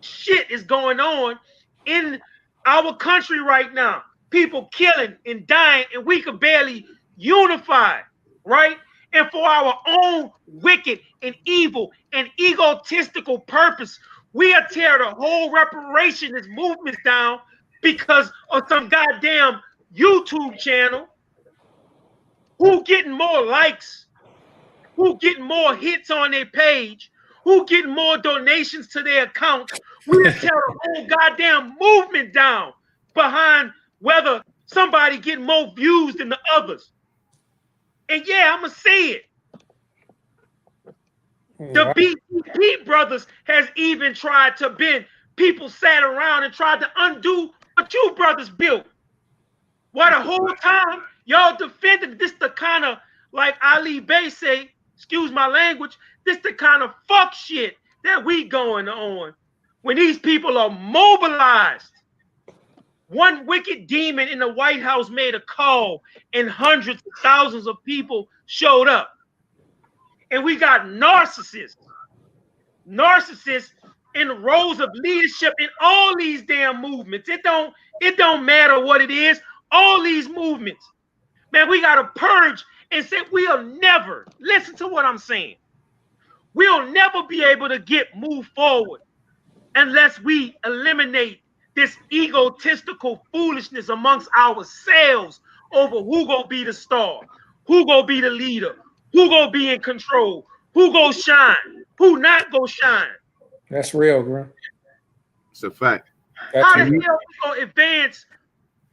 shit is going on in our country right now. People killing and dying, and we could barely unify, right? And for our own wicked and evil and egotistical purpose, we are tear the whole reparationist movement down because of some goddamn YouTube channel who getting more likes, who getting more hits on their page, who getting more donations to their account. We just tear the whole goddamn movement down behind whether somebody getting more views than the others. And yeah, I'm gonna say it. The BTP brothers has even tried to bend. People sat around and tried to undo what you brothers built. Why the whole time y'all defended this, the kind of, like Ali Bey say, excuse my language, this the kind of fuck shit that we going on when these people are mobilized. One wicked demon in the White House made a call and hundreds of thousands of people showed up. And we got narcissists in roles of leadership in all these damn movements. It don't matter what it is. All these movements, man, we gotta purge and say we'll never, listen to what I'm saying, we'll never be able to move forward unless we eliminate this egotistical foolishness amongst ourselves over who gonna be the star, who gonna be the leader, who gonna be in control, who gonna shine, who not gonna shine. That's real, bro. It's a fact. How the hell we gonna advance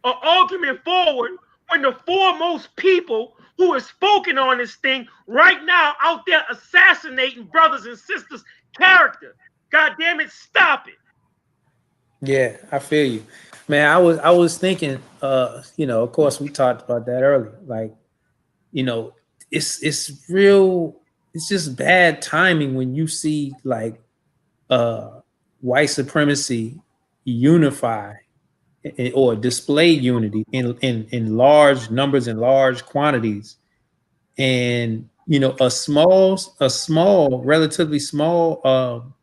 an argument forward when the foremost people who are spoken on this thing right now out there assassinating brothers and sisters' character? God damn it, stop it. Yeah, I feel you, man. I was thinking, of course we talked about that earlier. Like, it's real. It's just bad timing when you see like white supremacy unify or display unity in large numbers and large quantities, and a relatively small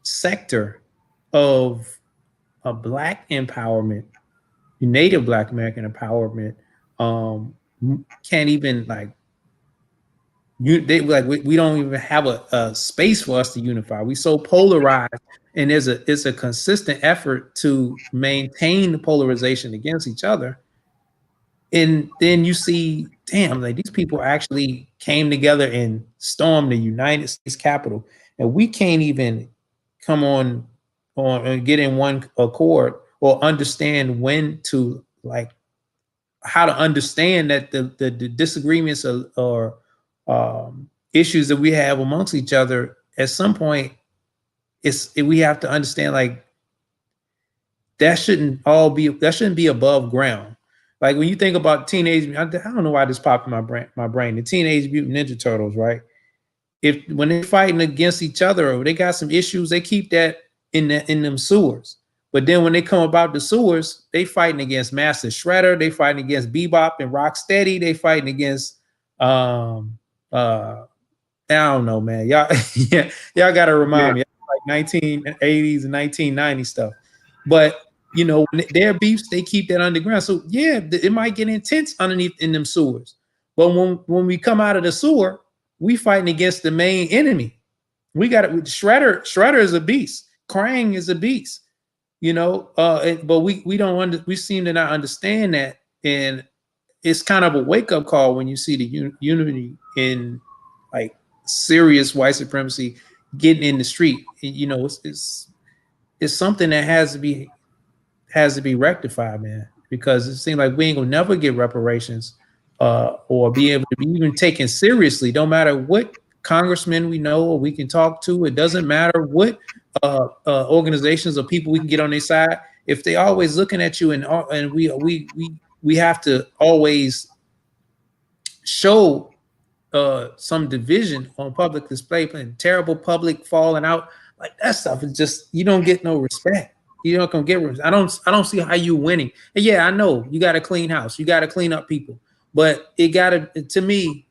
sector of a Black empowerment, Native Black American empowerment, can't even we don't even have a space for us to unify. We so polarized, and it's a consistent effort to maintain the polarization against each other. And then you see, damn, like these people actually came together and stormed the United States Capitol, and we can't even come on and get in one accord or understand when to, like, how to understand that the disagreements or issues that we have amongst each other, at some point we have to understand, like, that shouldn't be above ground. Like when you think about I don't know why this popped in my brain, the Teenage Mutant Ninja Turtles, right? When they're fighting against each other or they got some issues, they keep that in them sewers. But then when they come about the sewers, they fighting against Master Shredder, they fighting against Bebop and Rocksteady, they fighting against I don't know, man. Y'all gotta remind me, like 1980s and 1990s stuff. But when their beefs, they keep that underground. So yeah, it might get intense underneath in them sewers. But when we come out of the sewer, we fighting against the main enemy. We got it. Shredder is a beast. Krang is a beast. You know, but we don't we seem to not understand that, and it's kind of a wake up call when you see the unity in like serious white supremacy getting in the street. You know, it's something that has to be rectified, man, because it seems like we ain't gonna never get reparations or be able to be even taken seriously. Don't matter what congressman we know or we can talk to. It doesn't matter what organizations or people we can get on their side. If they always looking at you and we have to always show some division on public display, and terrible public falling out, like that stuff is just, you don't get no respect. You don't gonna get. I don't see how you winning. And yeah, I know you got to clean house, you got to clean up people, but it got to me.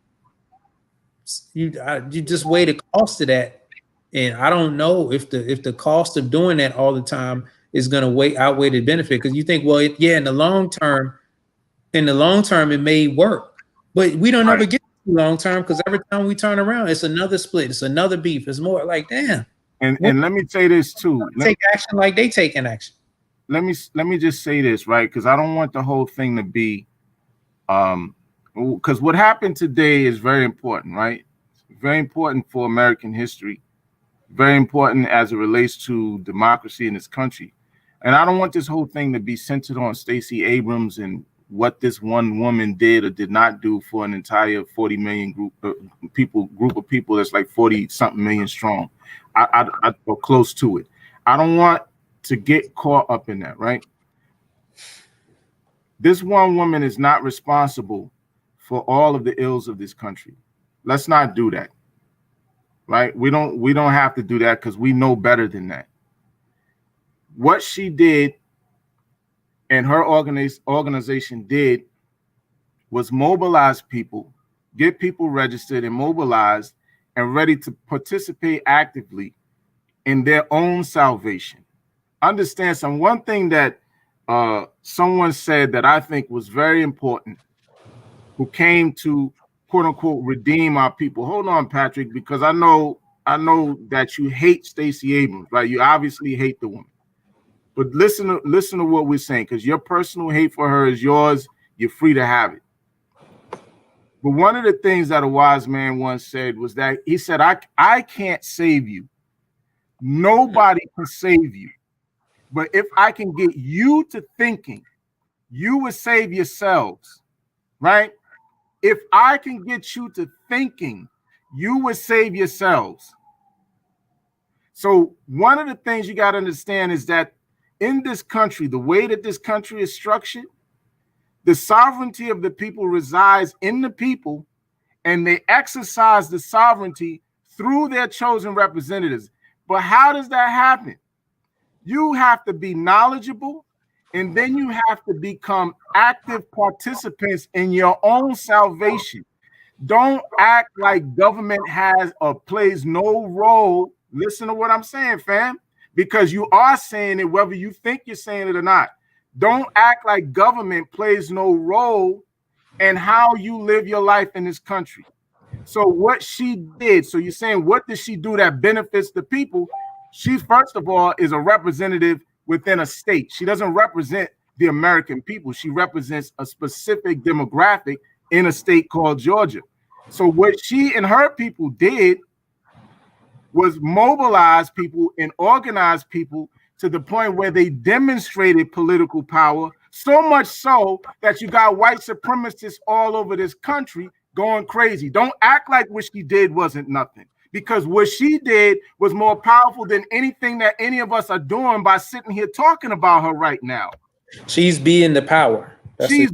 You just weigh the cost of that, and I don't know if the cost of doing that all the time is gonna outweigh the benefit. Because you think, well, in the long term, it may work, but we don't ever get long term, because every time we turn around, it's another split, it's another beef, it's more like, damn. And let me say this too. Take action like they taking action. Let me just say this, right? Because I don't want the whole thing to be because what happened today is very important, right? Very important for American history, very important as it relates to democracy in this country. And I don't want this whole thing to be centered on Stacey Abrams and what this one woman did or did not do for an entire 40 million group of people that's like 40 something million strong. I or close to it. I don't want to get caught up in that, right? This one woman is not responsible for all of the ills of this country. Let's not do that, right? We don't have to do that, because we know better than that. What she did and her organization did was mobilize people, get people registered and mobilized and ready to participate actively in their own salvation. Understand one thing that someone said that I think was very important, who came to quote unquote redeem our people. Hold on, Patrick, because I know that you hate Stacey Abrams, right? You obviously hate the woman. But listen to what we're saying, because your personal hate for her is yours. You're free to have it. But one of the things that a wise man once said was that he said, I can't save you. Nobody can save you. But if I can get you to thinking, you will save yourselves, right? If I can get you to thinking, you will save yourselves. So one of the things you got to understand is that in this country, the way that this country is structured, the sovereignty of the people resides in the people, and they exercise the sovereignty through their chosen representatives. But how does that happen? You have to be knowledgeable, and then you have to become active participants in your own salvation. Don't act like government has or plays no role. Listen to what I'm saying, fam, because you are saying it whether you think you're saying it or not. Don't act like government plays no role in how you live your life in this country. So what she did, so you're saying, what did she do that benefits the people? She, first of all, is a representative within a state. She doesn't represent the American people. She represents a specific demographic in a state called Georgia. So what she and her people did was mobilize people and organize people to the point where they demonstrated political power, so much so that you got white supremacists all over this country going crazy. Don't act like what she did wasn't nothing, because what she did was more powerful than anything that any of us are doing by sitting here talking about her right now. She's being the power. She's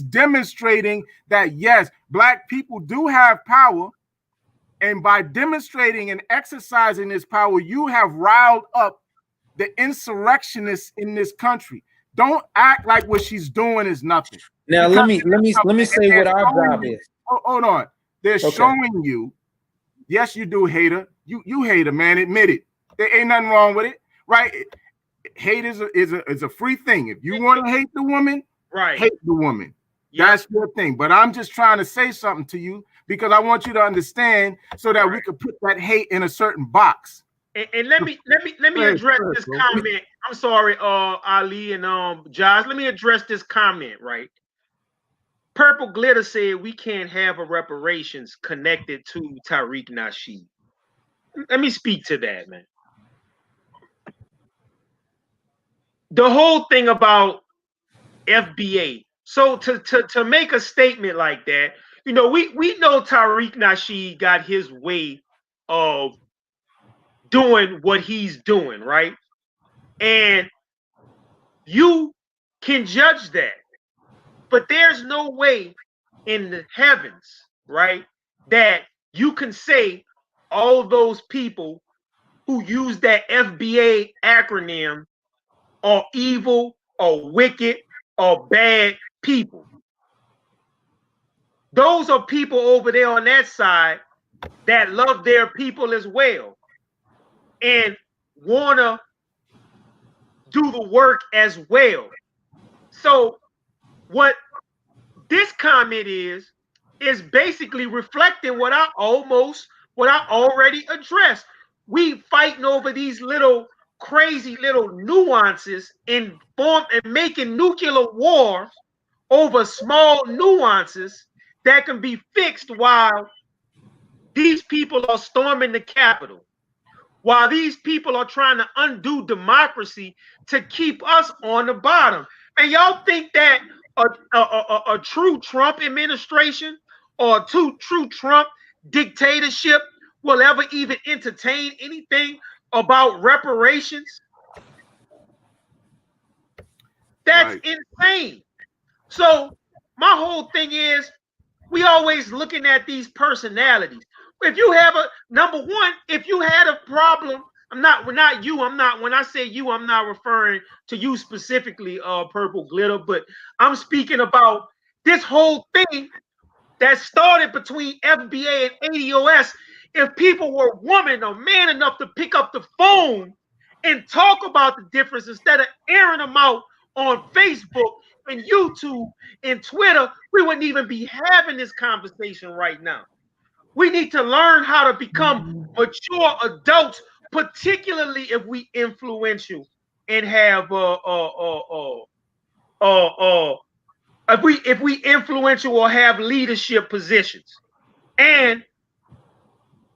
demonstrating that, yes, Black people do have power. And by demonstrating and exercising this power, you have riled up the insurrectionists in this country. Don't act like what she's doing is nothing. Now, let me say what our job is. Hold on. They're showing you. Yes, you do, hater. You hater, man. Admit it. There ain't nothing wrong with it, right? Hate is a free thing. If you want to hate the woman, right, hate the woman. Yep. That's your thing. But I'm just trying to say something to you because I want you to understand so that we could put that hate in a certain box. And let me address this comment. I'm sorry, Ali and Josh. Let me address this comment, right? Purple Glitter said we can't have a reparations connected to Tariq Nasheed. Let me speak to that, man. The whole thing about FBA. So to make a statement like that, you know, we know Tariq Nasheed got his way of doing what he's doing, right? And you can judge that. But there's no way in the heavens, right, that you can say all those people who use that FBA acronym are evil or wicked or bad people. Those are people over there on that side that love their people as well and want to do the work as well. So what this comment is basically reflecting what I already addressed. We fighting over these little crazy little nuances in form and making nuclear war over small nuances that can be fixed while these people are storming the Capitol, while these people are trying to undo democracy to keep us on the bottom. And y'all think that a true Trump administration or a true Trump dictatorship will ever even entertain anything about reparations? That's insane. So my whole thing is we always looking at these personalities. If you have a number one, if you had a problem, when I say you, I'm not referring to you specifically, Purple Glitter, but I'm speaking about this whole thing that started between FBA and ADOS. If people were woman or man enough to pick up the phone and talk about the difference instead of airing them out on Facebook and YouTube and Twitter, we wouldn't even be having this conversation right now. We need to learn how to become mature adults, particularly if we influential and have if we influential or have leadership positions. And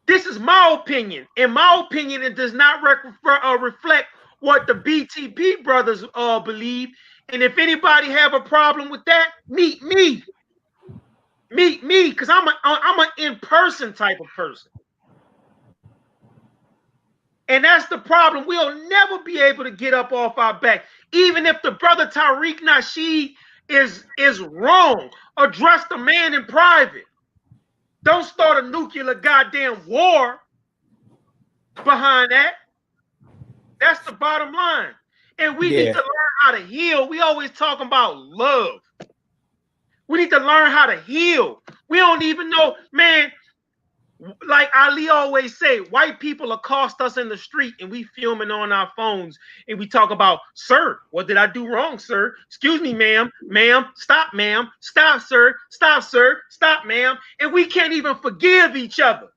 this is my opinion. In my opinion, it does not reflect what the BTP brothers believe. And if anybody have a problem with that, meet me, because I'm an in-person type of person. And that's the problem. We'll never be able to get up off our back. Even if the brother Tariq Nasheed is wrong, address the man in private. Don't start a nuclear goddamn war behind that. That's the bottom line. And we need to learn how to heal. We always talk about love. We need to learn how to heal. We don't even know, man, like Ali always say, white people accost us in the street and we filming on our phones and we talk about, sir, what did I do wrong, sir? Excuse me, ma'am, stop, sir, stop, ma'am. And we can't even forgive each other.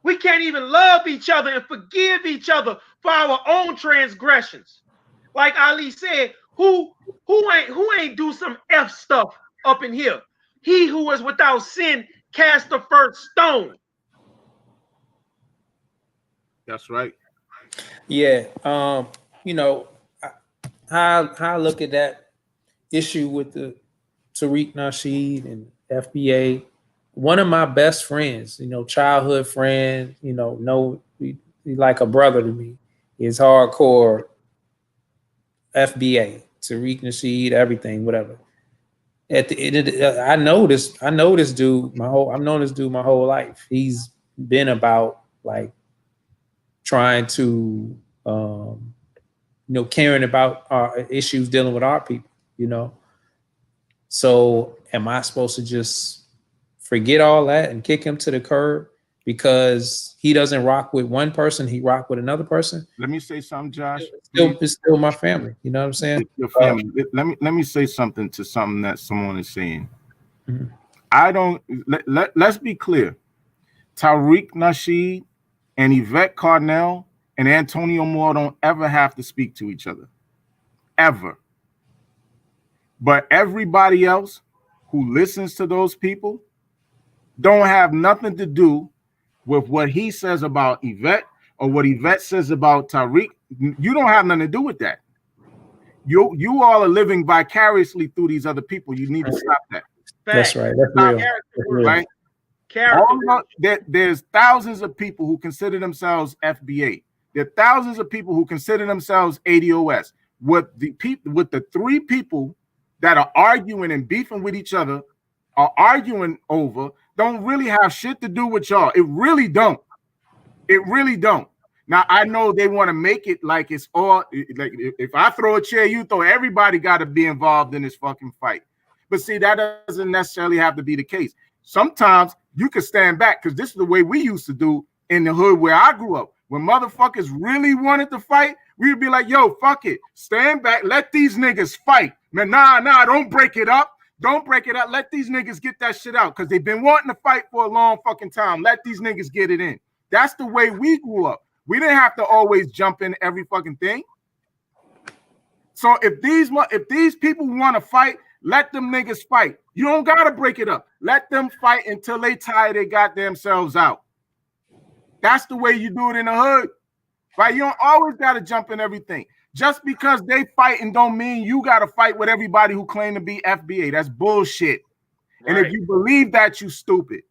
We can't even love each other and forgive each other for our own transgressions. Like Ali said, who ain't do some F stuff up in here? He who is without sin cast the first stone. That's right. Yeah. You know, I look at that issue with the Tariq Nasheed and FBA. One of my best friends, you know, childhood friend, you know he like a brother to me, is hardcore FBA, Tariq Nasheed, everything, whatever. At the end of the, I know this dude I've known this dude my whole life. He's been about like trying to caring about our issues dealing with our people, you know. So am I supposed to just forget all that and kick him to the curb because he doesn't rock with one person, he rock with another person? Let me say something, Josh. It's still my family. You know what I'm saying? Your family. Let me say something to something that someone is saying. Mm-hmm. I don't. Let's be clear. Tariq Nasheed and Yvette Carnell and Antonio Moore don't ever have to speak to each other, ever. But everybody else who listens to those people don't have nothing to do with what he says about Yvette or what Yvette says about Tariq. You don't have nothing to do with that. You all are living vicariously through these other people. You need to stop that. That's right. That's real. That's real. Right? There's thousands of people who consider themselves FBA. There are thousands of people who consider themselves ADOS. What the three people that are arguing and beefing with each other are arguing over don't really have shit to do with y'all. It really don't. It really don't. Now I know they want to make it like it's all like if I throw a chair, you throw. Everybody got to be involved in this fucking fight. But see, that doesn't necessarily have to be the case. Sometimes you can stand back because this is the way we used to do in the hood where I grew up. When motherfuckers really wanted to fight, we would be like, yo, fuck it. Stand back. Let these niggas fight. Man, nah, don't break it up. Don't break it up. Let these niggas get that shit out because they've been wanting to fight for a long fucking time. Let these niggas get it in. That's the way we grew up. We didn't have to always jump in every fucking thing. So if these people want to fight, let them niggas fight. You don't gotta break it up. Let them fight until they tire they goddamn selves out. That's the way you do it in the hood, right? You don't always gotta jump in everything. Just because they fighting don't mean you gotta fight with everybody who claim to be FBA. That's bullshit. Right. And if you believe that, you stupid.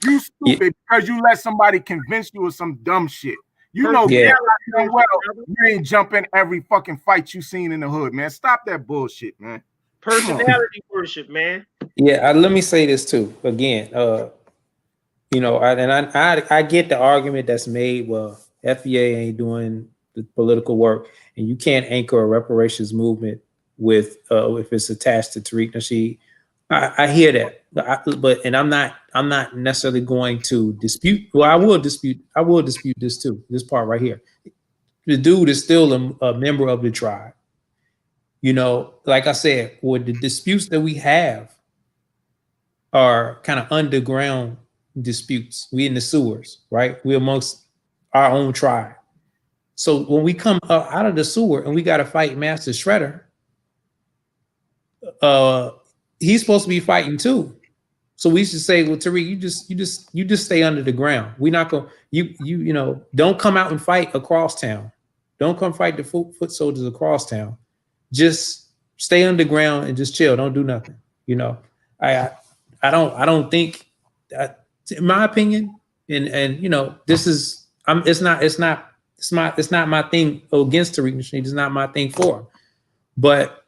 You stupid because you let somebody convince you of some dumb shit. You know, well, you ain't jumping every fucking fight you seen in the hood, man. Stop that bullshit, man. Personality worship, man. Yeah, let me say this too. Again, you know, I get the argument that's made. Well, FBA ain't doing the political work, and you can't anchor a reparations movement with if it's attached to Tariq Nasheed. I hear that, but I'm not necessarily going to dispute. Well, I will dispute this too. This part right here. The dude is still a member of the tribe. You know, like I said, with the disputes that we have are kind of underground disputes. We in the sewers, right? We're amongst our own tribe. So when we come out of the sewer and we got to fight Master Shredder, he's supposed to be fighting too. So we should say, well, Tariq, you just stay under the ground. We're not going. You know, don't come out and fight across town. Don't come fight the foot soldiers across town. Just stay underground and just chill. Don't do nothing. You know, I don't think that, in my opinion, and you know, this is it's not my thing against Tariq Nasheed. It's not my thing for him. But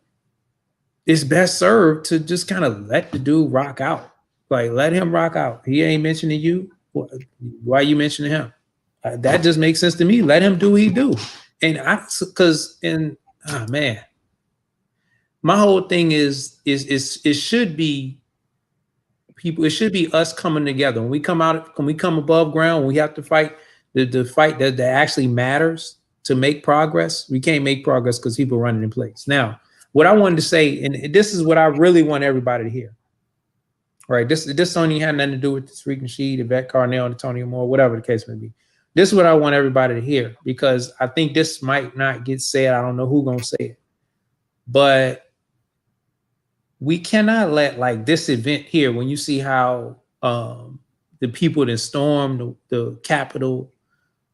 it's best served to just kind of let the dude rock out. Like, let him rock out. He ain't mentioning you. Why are you mentioning him? That just makes sense to me. Let him do what he do. And man, my whole thing is it should be people. It should be us coming together. When we come above ground, we have to fight the fight that actually matters to make progress. We can't make progress because people are running in place. Now, what I wanted to say, and this is what I really want everybody to hear. All right, this don't even have nothing to do with Tariq Nasheed, Yvette Carnell, Antonio Moore, whatever the case may be. This is what I want everybody to hear, because I think this might not get said. I don't know who's gonna say it, but we cannot let, like, this event here, when you see how the people that stormed the Capitol,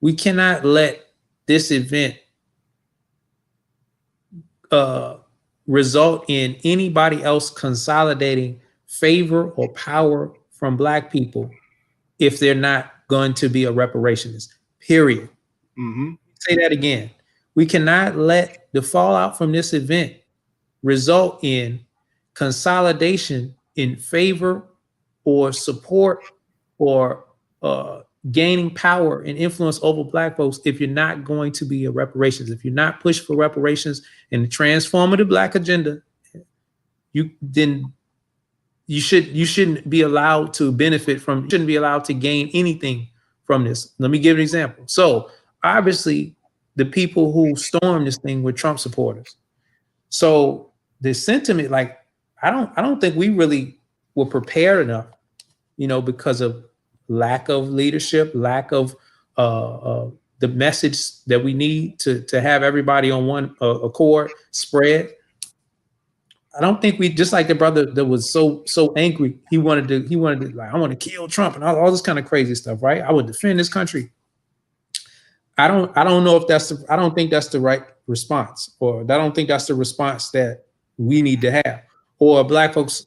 we cannot let this event result in anybody else consolidating favor or power from Black people if they're not going to be a reparationist, period. Mm-hmm. Say that again. We cannot let the fallout from this event result in consolidation in favor or support or gaining power and influence over Black folks if you're not going to be a reparations. If you're not pushed for reparations and the transformative Black agenda, you shouldn't be allowed to benefit from, shouldn't be allowed to gain anything from this. Let me give an example. So obviously the people who stormed this thing were Trump supporters. So the sentiment, like, I don't think we really were prepared enough, because of lack of leadership, lack of the message that we need to have everybody on one accord spread. I don't think we, just like the brother that was so angry, he wanted to like, I want to kill Trump and all this kind of crazy stuff, right? I would defend this country. I don't know if I don't think that's the right response, or I don't think that's the response that we need to have. Or black folks,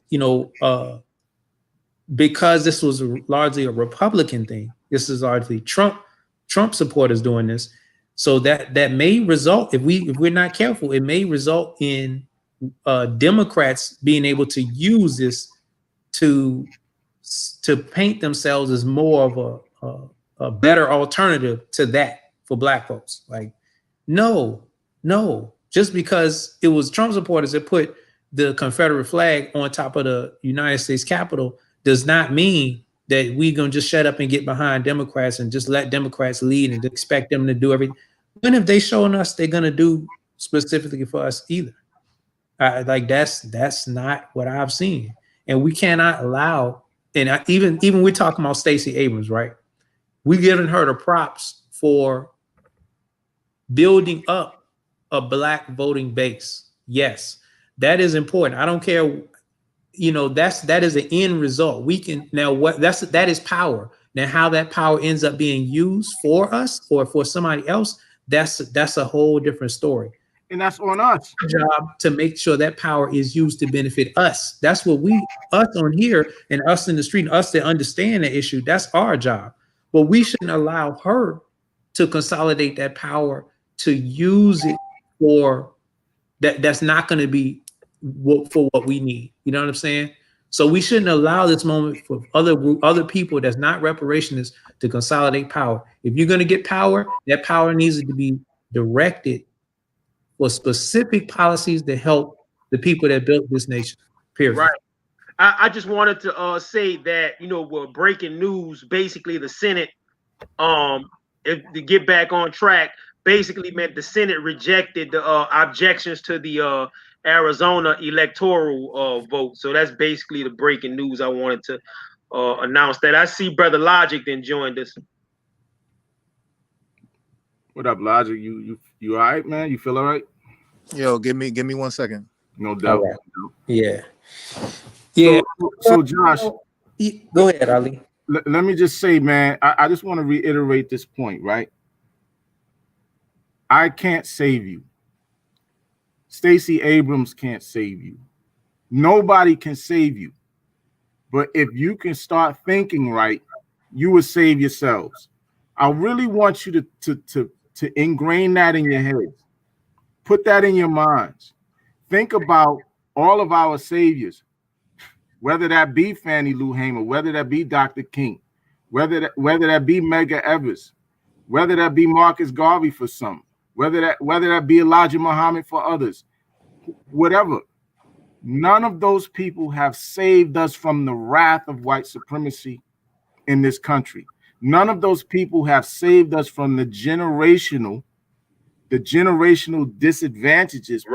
because this was largely a Republican thing, this is largely Trump supporters doing this. So that may result, if we're not careful, it may result in Democrats being able to use this to paint themselves as more of a better alternative to that for black folks. Like, no, just because it was Trump supporters that put the Confederate flag on top of the United States Capitol does not mean that we're going to just shut up and get behind Democrats and just let Democrats lead and expect them to do everything. When have they shown us they're going to do specifically for us either? Like that's not what I've seen. And we cannot allow, and even we're talking about Stacey Abrams, right? We're giving her the props for building up a black voting base. Yes, that is important. I don't care. That is an end result. We can now that is power. Now how that power ends up being used for us or for somebody else, that's a whole different story. And that's on us. Our job to make sure that power is used to benefit us. That's what us on here and us in the street, us that understand the issue, that's our job. But we shouldn't allow her to consolidate that power to use it for that. That's not going to be for what we need. You know what I'm saying? So we shouldn't allow this moment for other people that's not reparationists to consolidate power. If you're going to get power, that power needs to be directed for specific policies to help the people that built this nation. Period. Right. I just wanted to say that, we're breaking news. Basically, the Senate, if to get back on track, basically meant the Senate rejected the objections to the Arizona electoral vote. So that's basically the breaking news. I wanted to announce that. I see Brother Logic then joined us. What up, Logic? You all right, man? You feel all right? Yo, give me 1 second. No doubt. Right. Yeah. Yeah. So Josh, go ahead, Ali. Let me just say, man, I just want to reiterate this point, right? I can't save you. Stacey Abrams can't save you. Nobody can save you. But if you can start thinking right, you will save yourselves. I really want you to ingrain that in your heads. Put that in your minds. Think about all of our saviors, whether that be Fannie Lou Hamer, whether that be Dr. King, whether that be Medgar Evers, whether that be Marcus Garvey for some, whether that be Elijah Muhammad for others, whatever. None of those people have saved us from the wrath of white supremacy in this country. None of those people have saved us from the generational disadvantages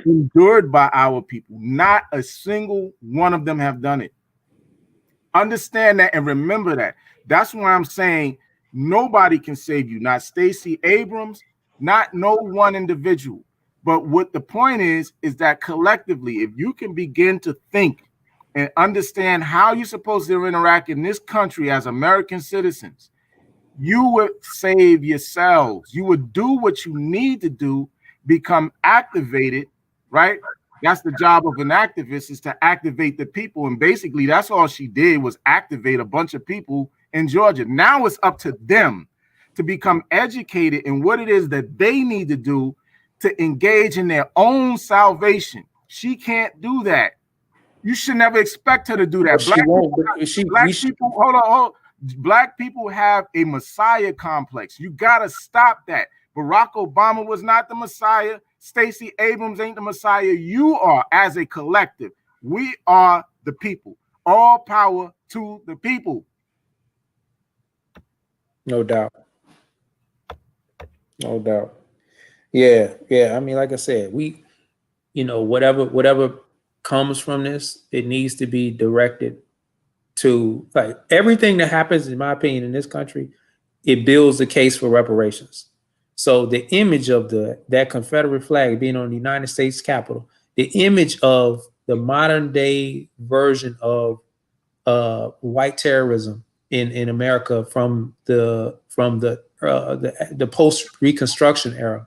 endured by our people. Not a single one of them have done it. Understand that and remember that. That's why I'm saying nobody can save you. Not Stacey Abrams, not no one individual. But what the point is that collectively, if you can begin to think and understand how you're supposed to interact in this country as American citizens, you would save yourselves. You would do what you need to do, become activated, right? That's the job of an activist, is to activate the people. And basically, that's all she did, was activate a bunch of people in Georgia. Now it's up to them to become educated in what it is that they need to do to engage in their own salvation. She can't do that. You should never expect her to do that. Black people have a Messiah complex. You gotta stop that. Barack Obama was not the Messiah. Stacey Abrams ain't the Messiah. You are, as a collective. We are the people. All power to the people. No doubt. No doubt. Yeah. I mean, like I said, we, whatever comes from this, it needs to be directed to, like, everything that happens, in my opinion, in this country, it builds the case for reparations. So the image of that Confederate flag being on the United States Capitol, the image of the modern day version of white terrorism in America from the post Reconstruction era.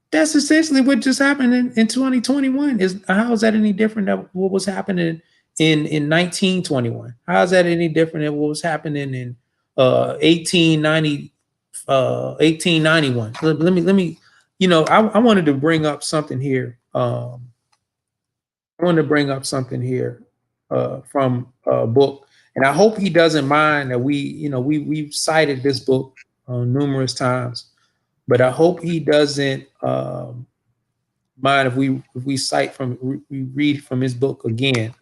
That's essentially what just happened in 2021. How is that any different than what was happening in 1921? How is that any different than what was happening in 1891? Let me, I wanted to bring up something here. I wanted to bring up something here from a book, and I hope he doesn't mind that we've cited this book numerous times, but I hope he doesn't mind if we cite we read from his book again.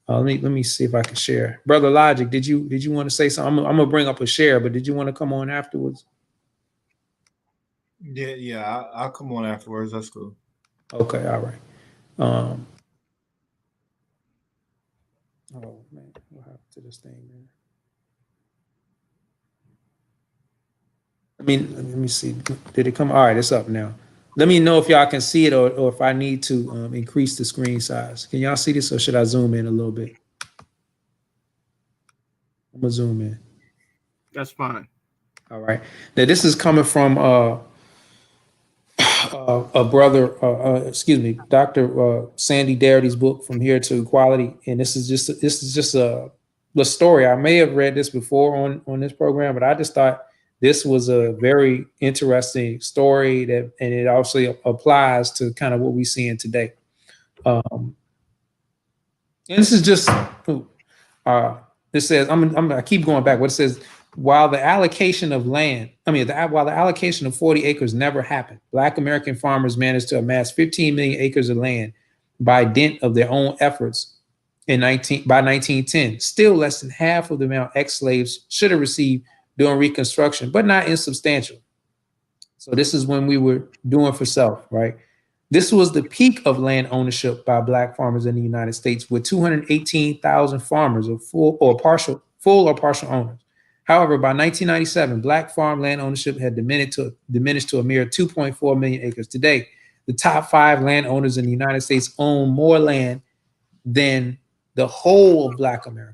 Let me see if I can share. Brother Logic, did you want to say something? I'm gonna bring up a share, but did you want to come on afterwards? Yeah, I'll come on afterwards. That's cool. Okay, all right. Oh man, what happened to this thing, man? Let me see. Did it come? All right, it's up now. Let me know if y'all can see it or if I need to increase the screen size. Can y'all see this, or should I zoom in a little bit? I'm gonna zoom in. That's fine. All right. Now this is coming from a brother, Dr. Sandy Darity's book, From Here to Equality, and this is just a story. I may have read this before on this program, but I just thought this was a very interesting story and it also applies to kind of what we're seeing today. And this is just this says I keep going back. What it says: while the allocation of 40 acres never happened, Black American farmers managed to amass 15 million acres of land by dint of their own efforts by 1910. Still less than half of the amount ex-slaves should have received during Reconstruction, but not insubstantial. So this is when we were doing for self, right? This was the peak of land ownership by Black farmers in the United States, with 218,000 farmers of full or partial owners. However, by 1997, Black farm land ownership had diminished to a mere 2.4 million acres. Today, the top 5 landowners in the United States own more land than the whole of Black America.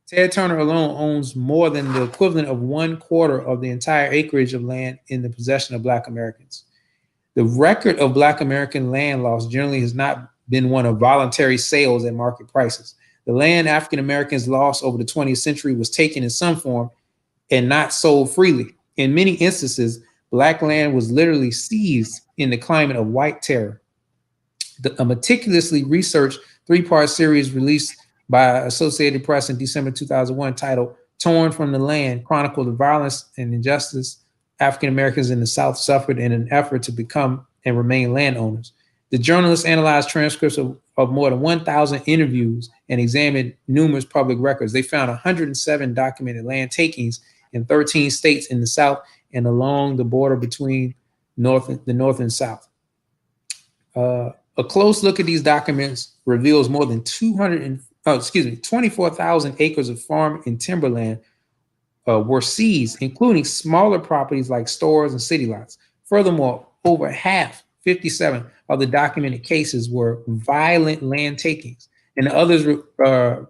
Ted Turner alone owns more than the equivalent of 1/4 of the entire acreage of land in the possession of Black Americans. The record of Black American land loss generally has not been one of voluntary sales at market prices. The land African Americans lost over the 20th century was taken in some form and not sold freely. In many instances, Black land was literally seized in the climate of white terror. A meticulously researched 3-part series released by Associated Press in December 2001 titled Torn from the Land chronicled the violence and injustice African Americans in the South suffered in an effort to become and remain landowners. The journalists analyzed transcripts of more than 1,000 interviews and examined numerous public records. They found 107 documented land takings in 13 states in the South and along the border between the North and South. A close look at these documents reveals more than 24,000 acres of farm and timberland were seized, including smaller properties like stores and city lots. Furthermore, over half, 57, of the documented cases were violent land takings, and the others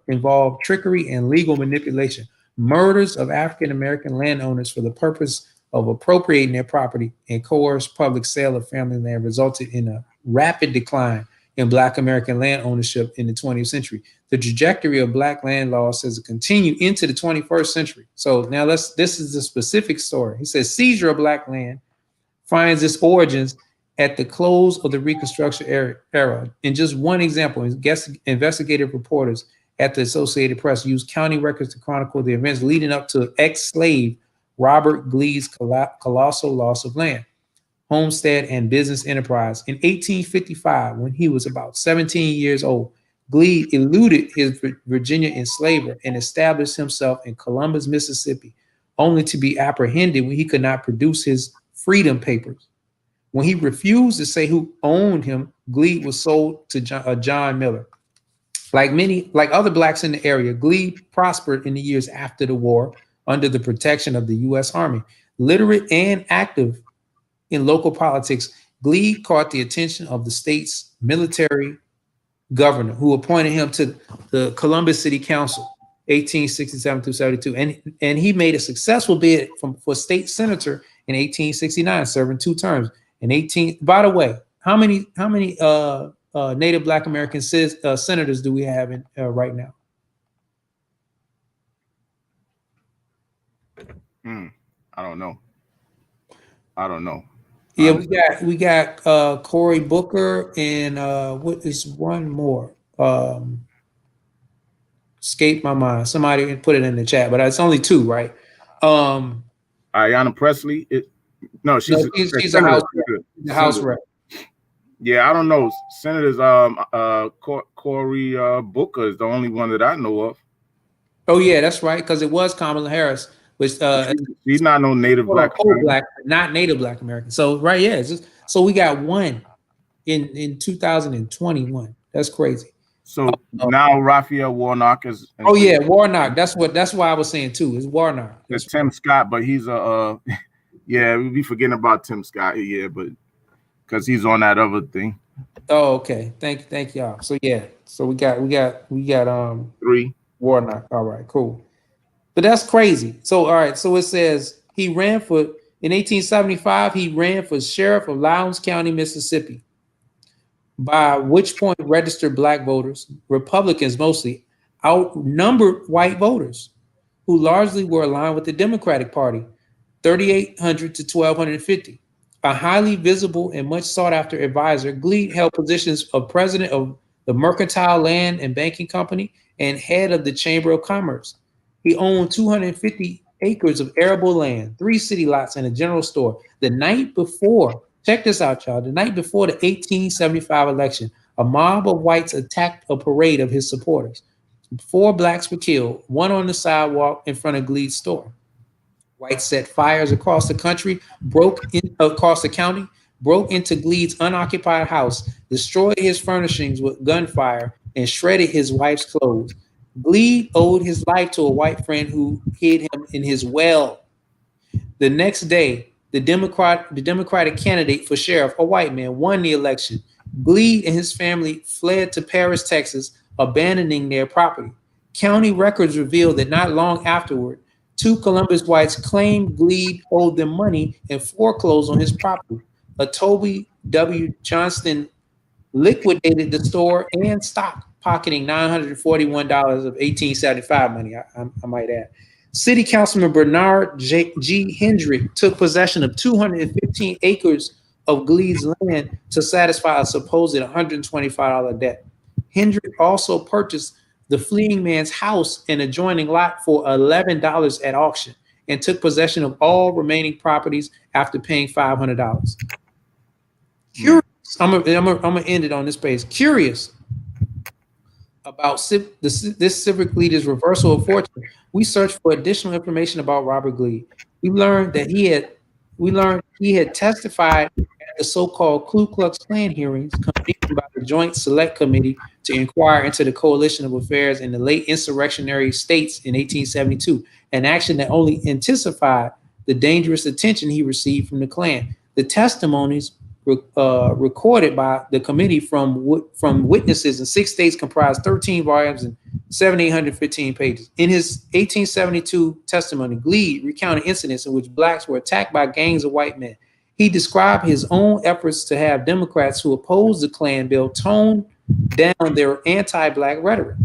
involved trickery and legal manipulation, murders of African American landowners for the purpose of appropriating their property, and coerced public sale of family land resulted in a rapid decline in Black American land ownership in the 20th century. The trajectory of Black land loss has continued into the 21st century. So now this is the specific story. He says seizure of Black land finds its origins at the close of the Reconstruction era. In just one example, investigative reporters at the Associated Press used county records to chronicle the events leading up to ex-slave Robert Gleed's colossal loss of land, homestead, and business enterprise. In 1855, when he was about 17 years old, Gleed eluded his Virginia enslaver and established himself in Columbus, Mississippi, only to be apprehended when he could not produce his freedom papers. When he refused to say who owned him, Gleed was sold to John Miller. Like other blacks in the area, Gleed prospered in the years after the war under the protection of the U.S. Army. Literate and active in local politics, Gleed caught the attention of the state's military governor, who appointed him to the Columbus City Council, 1867 through 72, and he made a successful bid for state senator in 1869, serving 2 terms. In 18, by the way, how many Native Black American senators do we have in right now? I don't know. Yeah, we got Cory Booker and what is one more? Escape my mind. Somebody put it in the chat, but it's only 2, right? Ayanna Presley. She's a house rep. Yeah, I don't know. Senators Cory Booker is the only one that I know of. Oh yeah, that's right, because it was Kamala Harris, which she's not no Native Black, not Native Black American. So right, yeah, so we got 1 in 2021. That's crazy. So now Raphael Warnock is. Oh yeah, Warnock. That's why I was saying 2. It's Warnock. It's Tim Scott, but he's yeah, we be forgetting about Tim Scott. Yeah, but because he's on that other thing. Oh, okay. Thank y'all. So yeah, so we got 3. Warnock. All right, cool. But that's crazy. So all right, so it says he ran for in 1875. He ran for sheriff of Lowndes County, Mississippi. By which point registered black voters, Republicans mostly, outnumbered white voters, who largely were aligned with the Democratic Party, 3,800 to 1,250. A highly visible and much sought after advisor, Gleed held positions of president of the Mercantile Land and Banking Company and head of the Chamber of Commerce. He owned 250 acres of arable land, 3 city lots, and a general store. The night before, check this out, y'all. The night before the 1875 election, a mob of whites attacked a parade of his supporters. 4 blacks were killed, 1 on the sidewalk in front of Gleed's store. Whites set fires across the county, broke into Gleed's unoccupied house, destroyed his furnishings with gunfire, and shredded his wife's clothes. Gleed owed his life to a white friend who hid him in his well. The next day, the Democratic candidate for sheriff, a white man, won the election. Gleed and his family fled to Paris, Texas, abandoning their property. County records reveal that not long afterward, 2 Columbus whites claimed Gleed owed them money and foreclosed on his property. A Toby W. Johnston liquidated the store and stock, pocketing $941 of 1875 money, I might add. City Councilman Bernard G. Hendrick took possession of 215 acres of Gleed's land to satisfy a supposed $125 debt. Hendrick also purchased the fleeing man's house and adjoining lot for $11 at auction and took possession of all remaining properties after paying $500. Curious, I'm gonna end it on this page. Curious about this civic leader's reversal of fortune, we searched for additional information about Robert Gleed. We learned he had testified at the so-called Ku Klux Klan hearings convened by the Joint Select Committee to inquire into the coalition of affairs in the late insurrectionary states in 1872, an action that only intensified the dangerous attention he received from the Klan. The testimonies recorded by the committee from witnesses in 6 states comprised 13 volumes and 7,815 pages. In his 1872 testimony, Gleed recounted incidents in which blacks were attacked by gangs of white men. He described his own efforts to have Democrats who opposed the Klan bill tone down their anti-black rhetoric.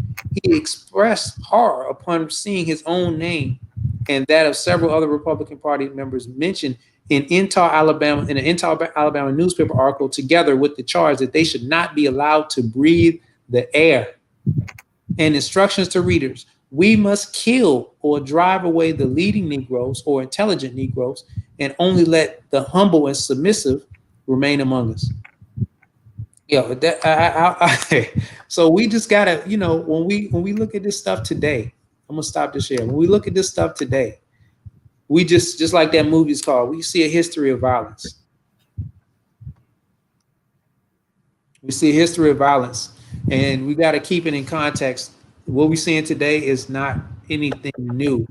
He expressed horror upon seeing his own name and that of several other Republican Party members mentioned in an Intal, Alabama newspaper article, together with the charge that they should not be allowed to breathe the air. And instructions to readers: we must kill or drive away the leading Negroes or intelligent Negroes, and only let the humble and submissive remain among us. So we just gotta, when we look at this stuff today, I'm gonna stop this here. When we look at this stuff today, we just like that movie's called, we see a history of violence. We see a history of violence. And we got to keep it in context. What we're seeing today is not anything new,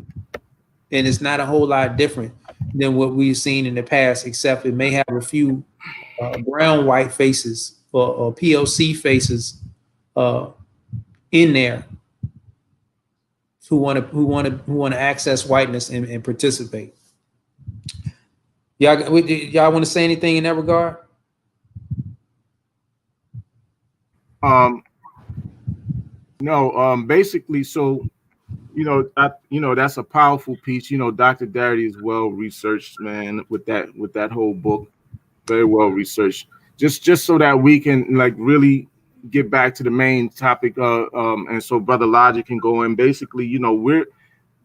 and it's not a whole lot different than what we've seen in the past, except it may have a few brown white faces or POC faces in there who want to access whiteness and participate. Y'all want to say anything in that regard? No, basically, so that's a powerful piece. Dr. Darity is well researched, man, with that whole book, very well researched. Just so that we can like really get back to the main topic, and so Brother Logic can go in. Basically,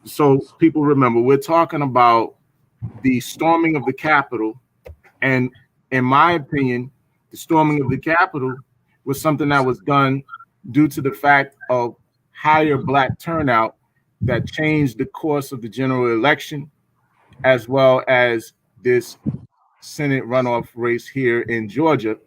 so people remember we're talking about the storming of the Capitol, and in my opinion, the storming of the Capitol was something that was done due to the fact of higher Black turnout that changed the course of the general election, as well as this Senate runoff race here in Georgia,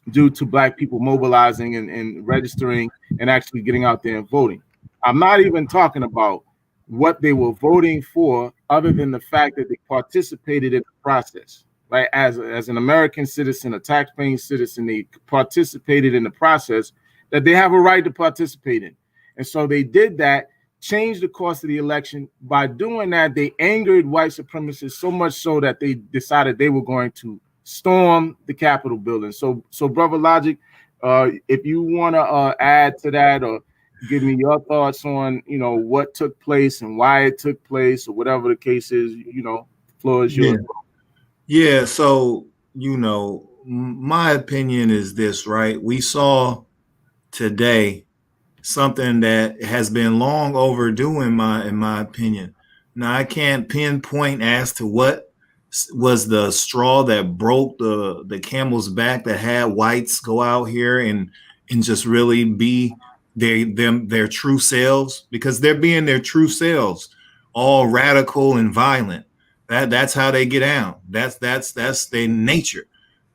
due to Black people mobilizing and registering and actually getting out there and voting. I'm not even talking about what they were voting for, other than the fact that they participated in the process. Right, as an American citizen, a taxpaying citizen, they participated in the process that they have a right to participate in. And so they did that, changed the course of the election. By doing that, they angered white supremacists so much so that they decided they were going to storm the Capitol building. So Brother Logic, if you want to add to that or give me your thoughts on, what took place and why it took place or whatever the case is, the floor is yours. Yeah, so my opinion is this, right? We saw today something that has been long overdue in my opinion. Now I can't pinpoint as to what was the straw that broke the camel's back that had whites go out here and just really be their true selves, because they're being their true selves, all radical and violent. That's how they get out. That's their nature.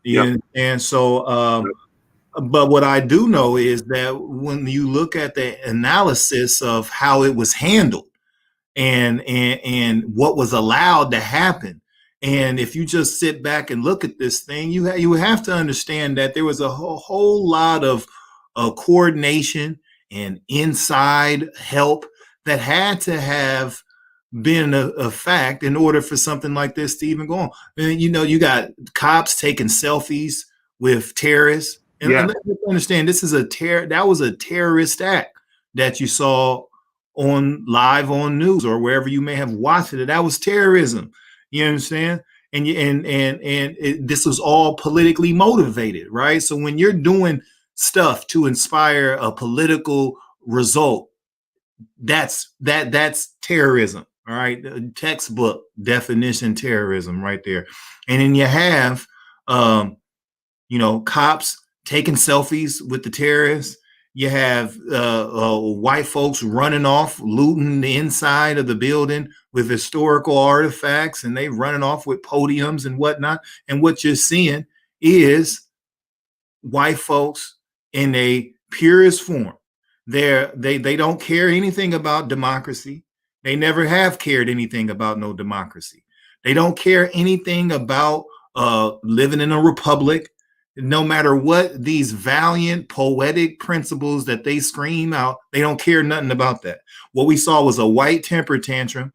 Yep. And so but what I do know is that when you look at the analysis of how it was handled and what was allowed to happen, and if you just sit back and look at this thing, you have to understand that there was a whole lot of coordination and inside help that had to have been a fact in order for something like this to even go on. And, you got cops taking selfies with terrorists. And let's understand, that was a terrorist act that you saw live on news or wherever you may have watched it. That was terrorism. You understand? And this was all politically motivated, right? So when you're doing stuff to inspire a political result, that's terrorism. All right, textbook definition terrorism right there. And then you have cops taking selfies with the terrorists. You have white folks running off, looting the inside of the building with historical artifacts, and they running off with podiums and whatnot. And what you're seeing is white folks in a purest form. They don't care anything about democracy. They never have cared anything about no democracy. They don't care anything about living in a republic. No matter what these valiant poetic principles that they scream out, they don't care nothing about that. What we saw was a white temper tantrum,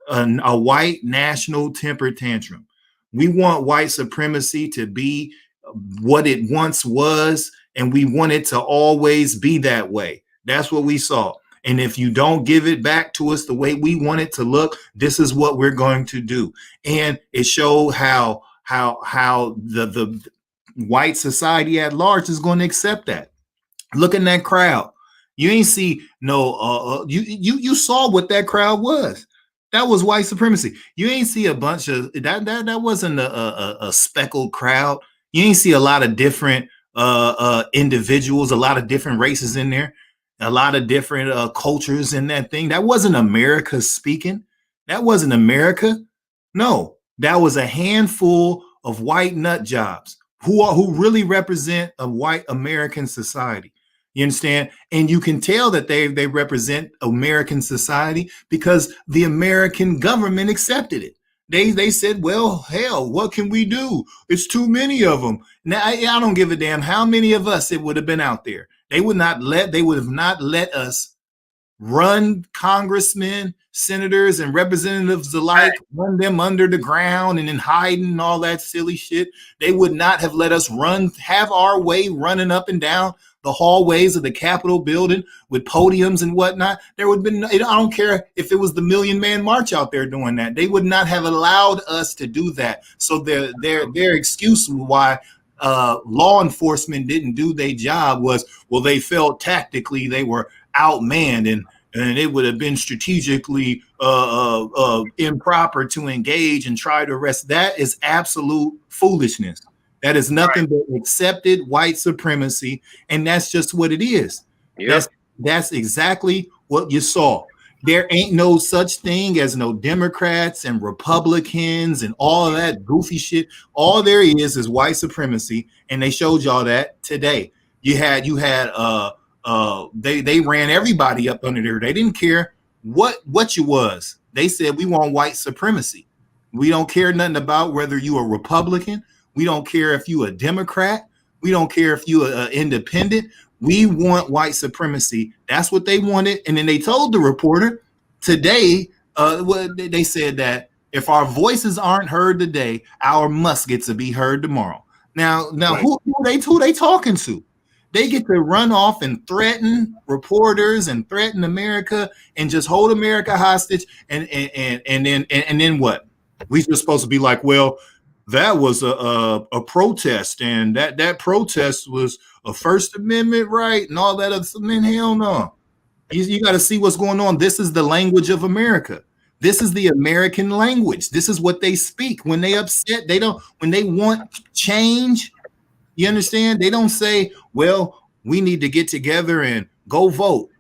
a white national temper tantrum. We want white supremacy to be what it once was, and we want it to always be that way. That's what we saw. And if you don't give it back to us the way we want it to look, this is what we're going to do. And it showed how the white society at large is going to accept that. Look in that crowd. You ain't see no. You saw what that crowd was. That was white supremacy. You ain't see a bunch of that. That wasn't a speckled crowd. You ain't see a lot of different individuals, a lot of different races in there. A lot of different cultures in that thing. That wasn't America speaking. That wasn't America. No, that was a handful of white nut jobs who really represent a white American society. You understand? And you can tell that they represent American society because the American government accepted it. They said, well, hell, what can we do? It's too many of them. Now, I don't give a damn how many of us it would have been out there. They would have not let us run congressmen, senators, and representatives alike, run them under the ground and in hiding and all that silly shit. They would not have let us have our way running up and down the hallways of the Capitol building with podiums and whatnot. There would have been, I don't care if it was the Million Man March out there doing that. They would not have allowed us to do that. So their excuse why law enforcement didn't do their job was, well, they felt tactically they were outmanned and it would have been strategically improper to engage and try to arrest. That is absolute foolishness. That is nothing but accepted white supremacy, and that's just what it is. Yep. That's exactly what you saw. There ain't no such thing as no Democrats and Republicans and all of that goofy shit. All there is white supremacy, and they showed y'all that today. They ran everybody up under there. They didn't care what you was. They said, we want white supremacy. We don't care nothing about whether you a Republican. We don't care if you a Democrat. We don't care if you are independent. We want white supremacy. That's what they wanted. And then they told the reporter today, they said that if our voices aren't heard today, our muskets will be heard tomorrow. Now, right. who they talking to? They get to run off and threaten reporters and threaten America and just hold America hostage. And then what? We just supposed to be like, well, that was a protest, and that protest was a First Amendment right and all that other stuff. Man, hell no. You got to see what's going on. This is the language of America. This is the American language. This is what they speak. When they upset, when they want change, you understand? They don't say, well, we need to get together and go vote.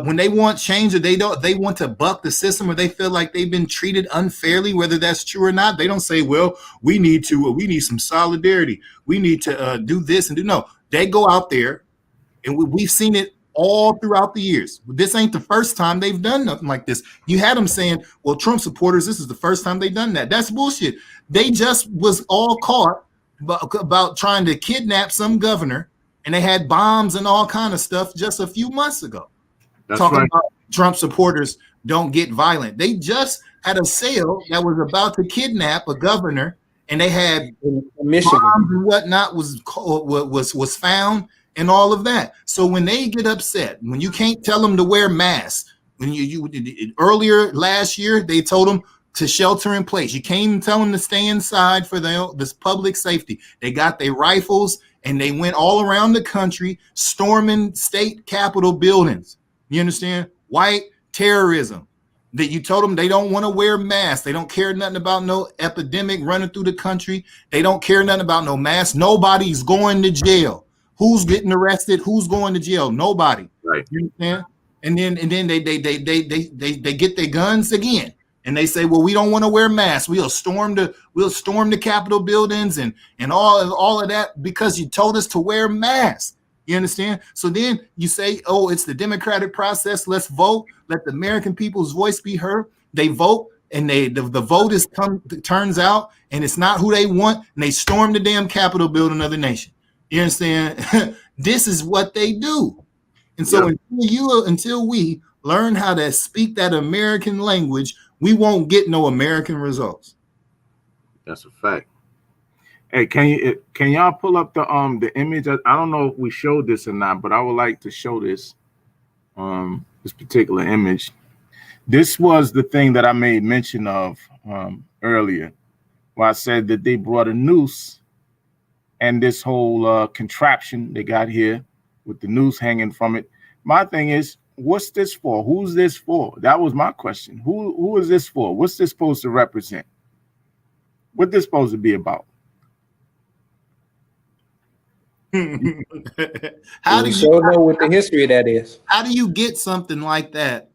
When they want change, or they want to buck the system, or they feel like they've been treated unfairly, whether that's true or not, they don't say, well, we need some solidarity. We need to do this and do. No, they go out there, and we've seen it all throughout the years. This ain't the first time they've done nothing like this. You had them saying, well, Trump supporters, this is the first time they've done that. That's bullshit. They just was all caught about trying to kidnap some governor, and they had bombs and all kind of stuff just a few months ago. That's talking right. About Trump supporters don't get violent. They just had a sale that was about to kidnap a governor, and they had Michigan bombs and whatnot was found and all of that. So when they get upset, when you can't tell them to wear masks, when you earlier last year they told them to shelter in place, you can't even tell them to stay inside for this public safety. They got their rifles and they went all around the country storming state capitol buildings. You understand? White terrorism. That you told them they don't want to wear masks. They don't care nothing about no epidemic running through the country. They don't care nothing about no masks. Nobody's going to jail. Who's getting arrested? Who's going to jail? Nobody. Right. You understand? And then they get their guns again. And they say, well, we don't want to wear masks. We'll storm the Capitol buildings and all of that because you told us to wear masks. You understand? So then you say, oh, it's the democratic process. Let's vote. Let the American people's voice be heard. They vote, and the vote turns out, and it's not who they want, and they storm the damn Capitol building of the nation. You understand? This is what they do. And so until we learn how to speak that American language, we won't get no American results. That's a fact. Hey, can y'all pull up the image? I don't know if we showed this or not, but I would like to show this this particular image. This was the thing that I made mention of earlier, where I said that they brought a noose and this whole contraption they got here with the noose hanging from it. My thing is, what's this for? Who's this for? That was my question. Who is this for? What's this supposed to represent? What this supposed to be about? How do you know what the history of that is? How do you get something like that?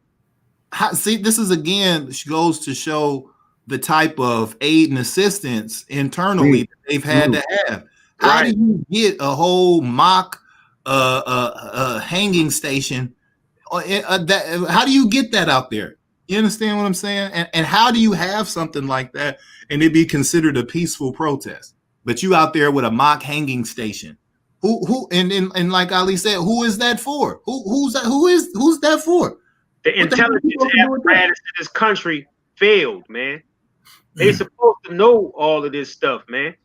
See, this is again goes to show the type of aid and assistance internally that they've had to have. How do you get a whole mock hanging station. How do you get that out there? You understand what I'm saying? And how do you have something like that and it be considered a peaceful protest? But you out there with a mock hanging station. And like Ali said, who is that for? Who's that for? The intelligence apparatus in this country failed, man. They supposed to know all of this stuff, man.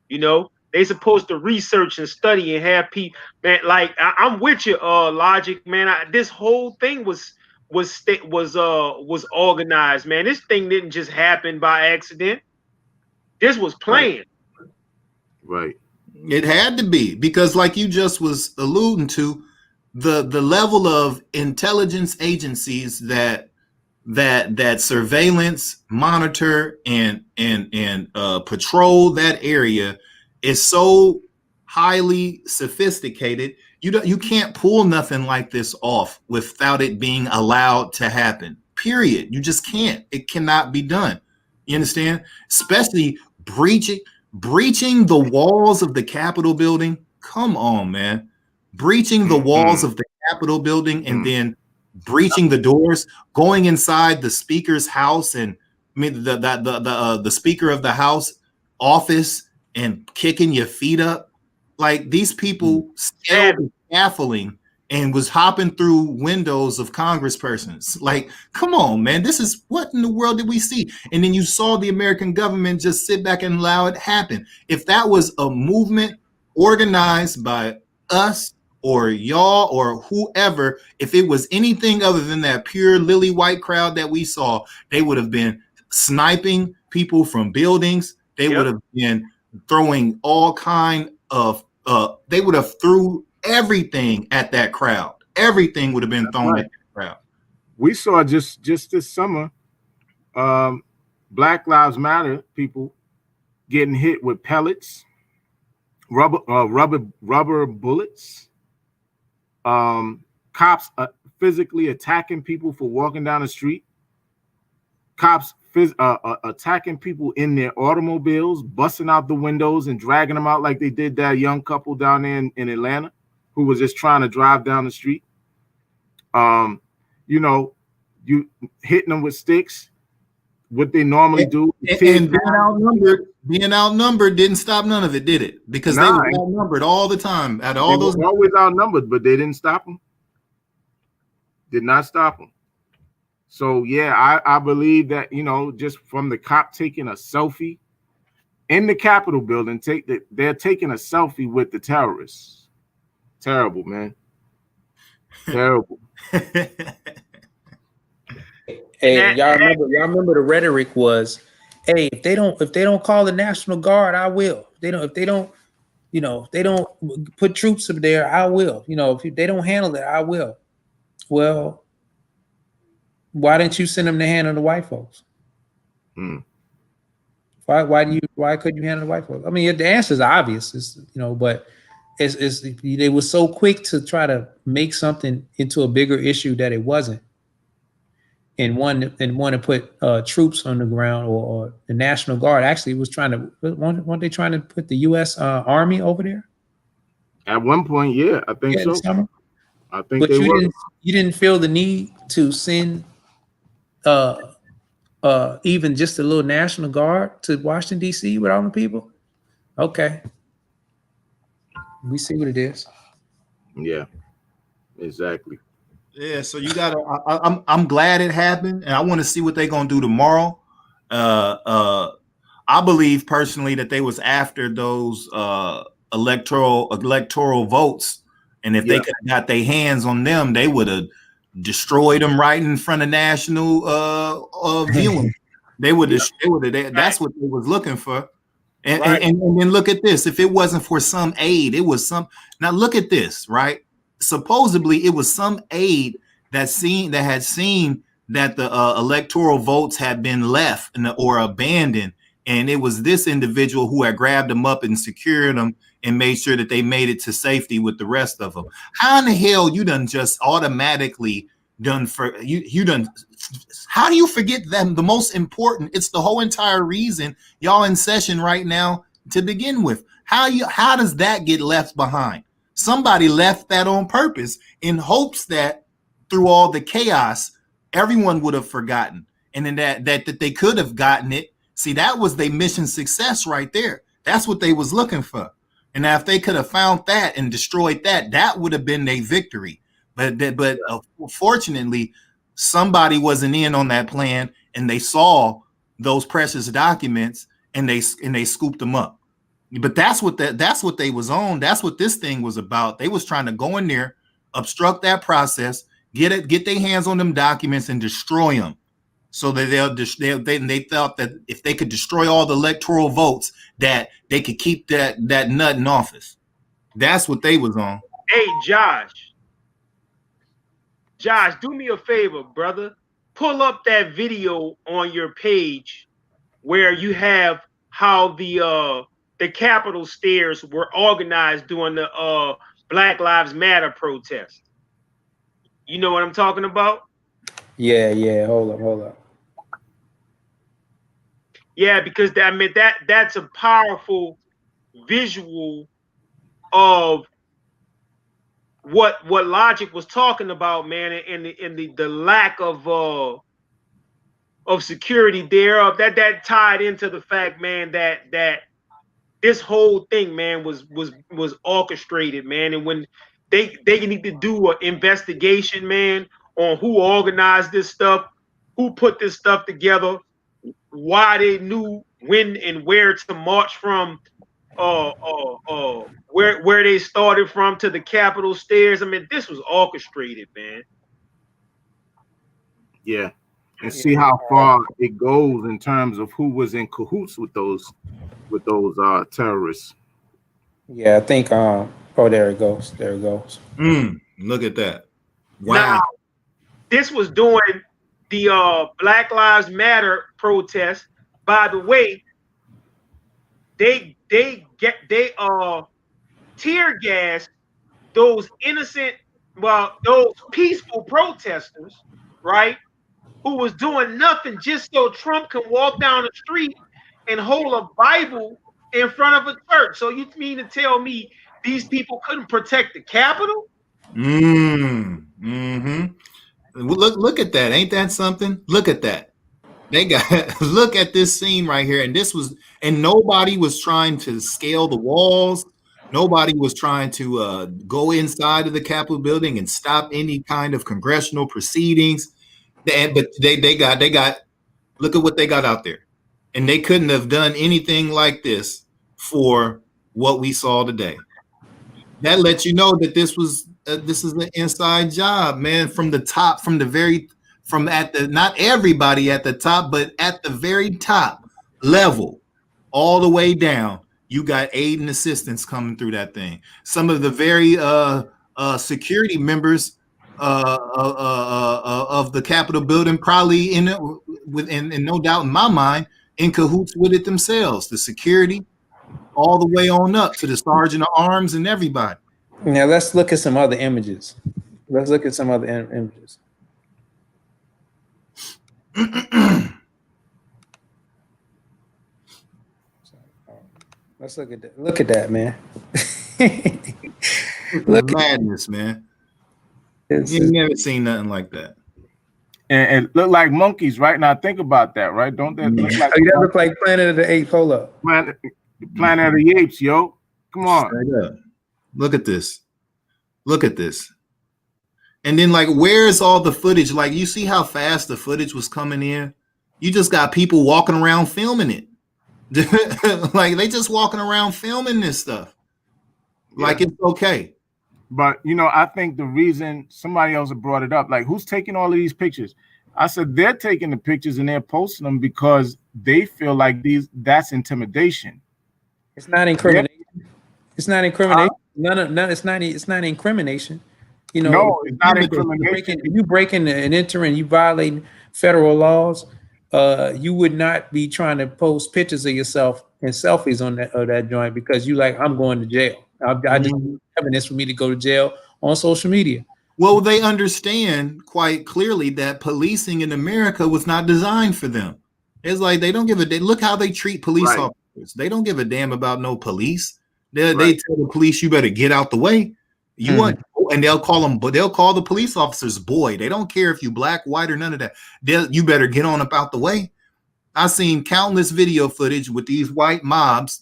You know, they supposed to research and study and have people, man. Like I'm with you, Logic, man. This whole thing was organized, man. This thing didn't just happen by accident. This was planned. Right. It had to be, because like you just was alluding to, the level of intelligence agencies that surveillance, monitor, and patrol that area is so highly sophisticated. You can't pull nothing like this off without it being allowed to happen. Period. You just can't. It cannot be done. You understand? Especially breaching the walls of the Capitol building. Come on, man. Breaching the walls of the Capitol building and then breaching the doors, going inside the speaker's house and the speaker of the house office and kicking your feet up. Like, these people scaled scaffolding and was hopping through windows of congresspersons. Like, come on, man. This is, what in the world did we see? And then you saw the American government just sit back and allow it happen. If that was a movement organized by us or y'all or whoever, if it was anything other than that pure lily white crowd that we saw, they would have been sniping people from buildings. They would have been throwing all kind of they would have threw everything at that crowd. Everything would have been thrown at that crowd. We saw just this summer, Black Lives Matter people getting hit with pellets, rubber bullets, cops physically attacking people for walking down the street, cops attacking people in their automobiles, busting out the windows and dragging them out like they did that young couple down there in Atlanta who was just trying to drive down the street. You know, you hitting them with sticks, what they normally do. And being outnumbered didn't stop none of it, did it? Because they were outnumbered all the time. They were always outnumbered, but they didn't stop them. Did not stop them. So yeah, I believe that, you know, just from the cop taking a selfie in the Capitol building, they're taking a selfie with the terrorists. Terrible, man. Terrible. Hey, y'all remember the rhetoric was, hey, if they don't call the National Guard, I will. If they don't put troops up there, I will. You know, if they don't handle it, I will. Well, why didn't you send them to handle the white folks? Why couldn't you handle the white folks? I mean, the answer is obvious. But they were so quick to try to make something into a bigger issue that it wasn't, and want to put troops on the ground or the National Guard. Actually, weren't they trying to put the U.S. Army over there? At one point, yeah, I think so. Summer? I think they were. You didn't feel the need to send even just a little National Guard to Washington, D.C. with all the people? Okay. We see what it is. Yeah, exactly. Yeah, so you gotta. I'm glad it happened, and I want to see what they're gonna do tomorrow. I believe personally that they was after those electoral votes, and if they could have got their hands on them, they would have destroyed them right in front of national viewing. They would have. That's what they was looking for. And then look at this. If it wasn't for some aid, it was some. Now look at this, right? Supposedly it was some aide that had seen that the electoral votes had been left or abandoned, and it was this individual who had grabbed them up and secured them and made sure that they made it to safety with the rest of them. How in the hell you done just automatically done for you done? How do you forget them? The most important, it's the whole entire reason y'all in session right now to begin with. How does that get left behind? Somebody left that on purpose in hopes that through all the chaos, everyone would have forgotten. And then that they could have gotten it. See, that was their mission success right there. That's what they was looking for. And now if they could have found that and destroyed that, that would have been their victory. But fortunately, somebody wasn't in on that plan, and they saw those precious documents and they scooped them up. But that's what they was on. That's what this thing was about. They was trying to go in there, obstruct that process, get their hands on them documents and destroy them. So that they thought that if they could destroy all the electoral votes, that they could keep that nut in office. That's what they was on. Hey, Josh, do me a favor, brother. Pull up that video on your page where you have how the Capitol stairs were organized during the Black Lives Matter protest. You know what I'm talking about? Yeah. Hold up. Yeah, because that's a powerful visual of what Logic was talking about, man, and the lack of security thereof. That tied into the fact, man, that this whole thing, man, was orchestrated, man. And when they need to do an investigation, man, on who organized this stuff, who put this stuff together, why they knew when and where to march from, where they started from to the Capitol stairs. I mean, this was orchestrated, man. Yeah. And see how far it goes in terms of who was in cahoots with those terrorists. Yeah, I think oh, there it goes. Look at that. Wow. Now, this was during the Black Lives Matter protest. By the way, they tear gas those innocent, those peaceful protesters, right? Who was doing nothing just so Trump can walk down the street and hold a Bible in front of a church. So you mean to tell me these people couldn't protect the Capitol? Look at that. Ain't that something? Look at that. They got look at this scene right here. And nobody was trying to scale the walls. Nobody was trying to go inside of the Capitol building and stop any kind of congressional proceedings. But they got look at what they got out there. And they couldn't have done anything like this for what we saw today. That lets you know that this is an inside job, man, from the top, not everybody at the top, but at the very top level, all the way down. You got aid and assistance coming through that thing. Some of the very security members of the Capitol building probably in it and no doubt in my mind in cahoots with it themselves. The security all the way on up to the sergeant of arms and everybody. Now let's look at some other images. Let's look at that. Look at that, man. Look madness, man. You've never seen nothing like that. And look like monkeys, right? Now think about that, right? Don't that look like that look like Planet of the Apes? Hold up. Planet of the Apes, yo. Come on. Look at this. Look at this. And then, like, where's all the footage? Like, you see how fast the footage was coming in? You just got people walking around filming it. Like, they just walking around filming this stuff. Like, it's okay. But, I think the reason somebody else brought it up, like, who's taking all of these pictures? I said they're taking the pictures and they're posting them because they feel like that's intimidation. It's not incrimination. It's not incrimination. It's not incrimination. No, it's not incrimination. If you breaking and entering, you violating federal laws. You would not be trying to post pictures of yourself and selfies on that joint because you like, I'm going to jail. I just evidence for me to go to jail on social media. Well, they understand quite clearly that policing in America was not designed for them. It's like they don't give a damn. Look how they treat police officers. They don't give a damn about no police. They tell the police, you better get out the way. You want, and they'll call them, but they'll call the police officers boy. They don't care if you black, white, or none of that. You better get on about the way. I've seen countless video footage with these white mobs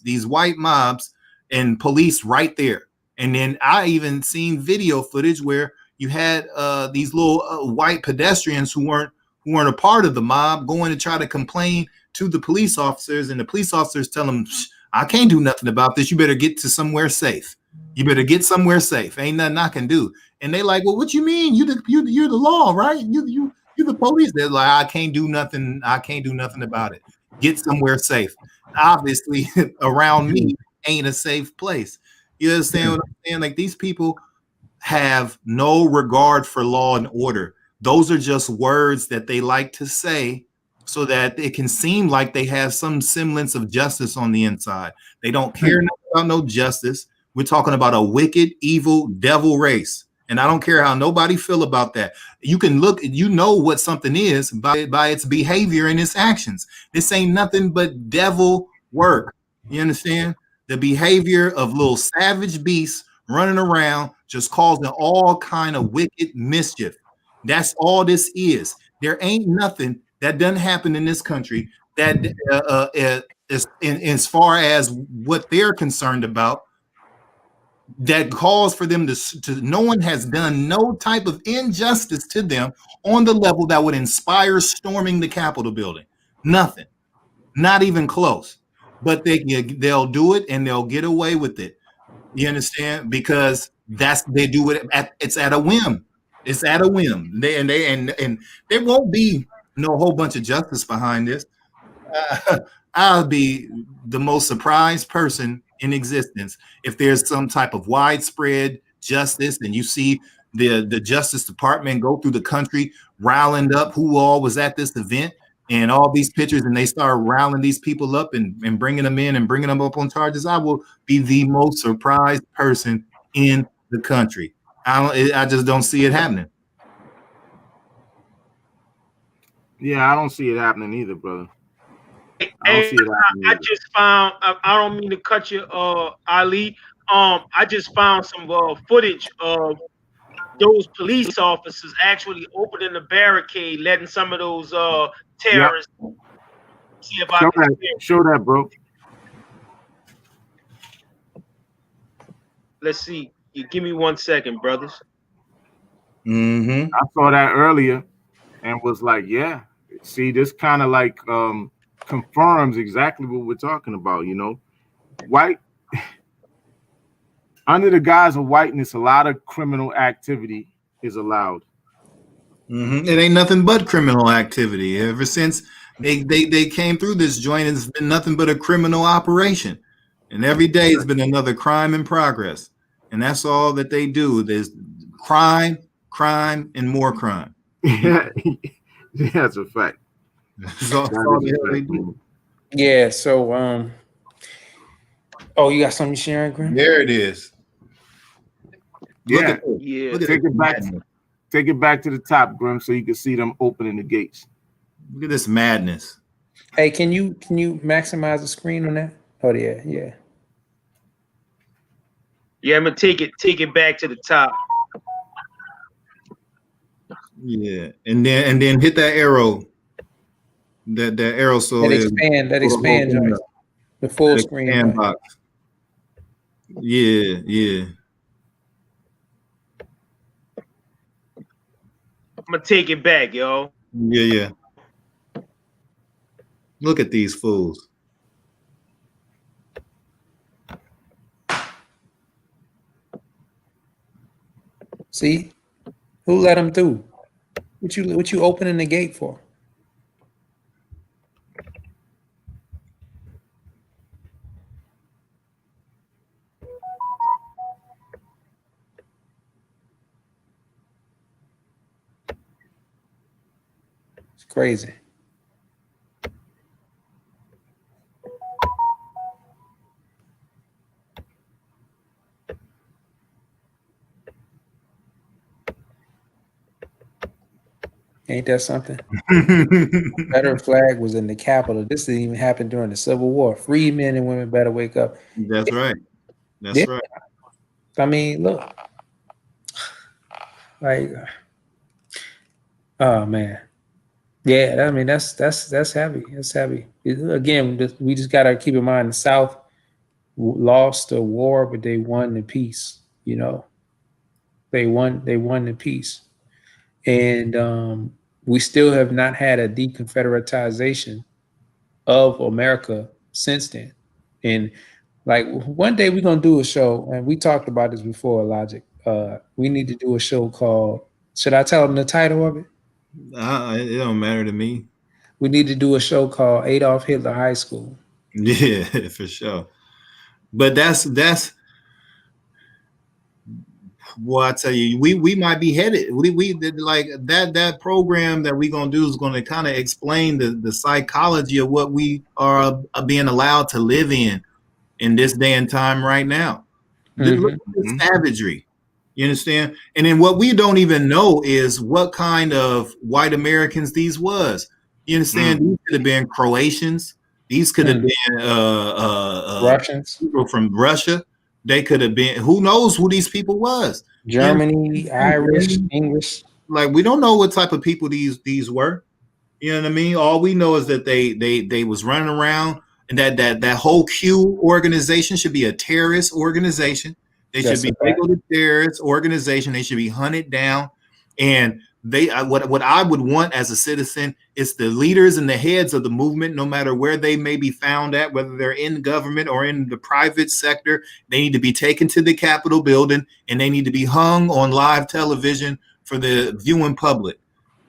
and police right there. And then I even seen video footage where you had these little white pedestrians who weren't a part of the mob going to try to complain to the police officers, and the police officers tell them, I can't do nothing about this. You better get to somewhere safe. You better get somewhere safe. Ain't nothing I can do. And they like, well, what you mean? You're the law, right? You're the police. They're like, I can't do nothing. I can't do nothing about it. Get somewhere safe. Obviously, around me ain't a safe place. You understand what I'm saying? Like, these people have no regard for law and order. Those are just words that they like to say so that it can seem like they have some semblance of justice on the inside. They don't care about no justice. We're talking about a wicked, evil, devil race. And I don't care how nobody feel about that. You can look, you know what something is by its behavior and its actions. This ain't nothing but devil work. You understand? The behavior of little savage beasts running around, just causing all kind of wicked mischief. That's all this is. There ain't nothing that doesn't happen in this country that is as far as what they're concerned about, that calls for them to no one has done no type of injustice to them on the level that would inspire storming the Capitol building. Nothing, not even close. But they'll do it and they'll get away with it. You understand? Because they do it it's at a whim. It's at a whim. And there won't be no whole bunch of justice behind this. I'll be the most surprised person in existence if there's some type of widespread justice and you see the Justice Department go through the country riling up who all was at this event and all these pictures, and they start riling these people up and bringing them in and bringing them up on charges. I will be the most surprised person in the country. I just don't see it happening. Yeah, I don't see it happening either, brother. I just found, I don't mean to cut you, Ali. I just found some footage of those police officers actually opening the barricade, letting some of those terrorists. Yep. See if show that, bro. Let's see. You give me 1 second, brothers. I saw that earlier and was like, yeah. See, this kind of like confirms exactly what we're talking about, you know. White, under the guise of whiteness, a lot of criminal activity is allowed. It ain't nothing but criminal activity. Ever since they came through this joint, it's been nothing but a criminal operation. And every day it's been another crime in progress. And that's all that they do. There's crime, and more crime. Yeah, that's a fact. Yeah, so oh, you got something sharing, Grim? There it is. Yeah, yeah. Take it back to the top, Grim, so you can see them opening the gates. Look at this madness. Hey, can you maximize the screen on that? Oh yeah. Yeah, I'm gonna take it back to the top. Yeah, and then hit that arrow. That arrow, so that expand joint. The full screen box. Yeah. I'm gonna take it back, yo. Yeah. Look at these fools. See, who let them through? What you opening the gate for? It's crazy. Ain't that something? Confederate flag was in the Capitol. This didn't even happen during the Civil War. Free men and women better wake up. That's right. That's right. I mean, look. Like, oh man, yeah. I mean, that's heavy. That's heavy. Again, we just gotta keep in mind the South lost the war, but they won the peace. You know, they won the peace, and we still have not had a deconfederatization of America since then. And like one day we're gonna do a show, and we talked about this before, Logic. We need to do a show called. Should I tell them the title of it? It don't matter to me. We need to do a show called Adolf Hitler High School. Yeah, for sure. But that's well, I tell you, we might be headed. We did like that program that we're gonna do is gonna kind of explain the psychology of what we are being allowed to live in this day and time right now. Look at the savagery. You understand? And then what we don't even know is what kind of white Americans these was. You understand? These could have been Croatians. These could have been Russians, people from Russia. They could have been, who knows who these people was. Germany, Irish, English. Like, we don't know what type of people these were. You know what I mean? All we know is that they was running around, and that whole Q organization should be a terrorist organization. They should be labeled a terrorist organization. They should be hunted down. And what I would want as a citizen is the leaders and the heads of the movement, no matter where they may be found at, whether they're in government or in the private sector, they need to be taken to the Capitol building, and they need to be hung on live television for the viewing public.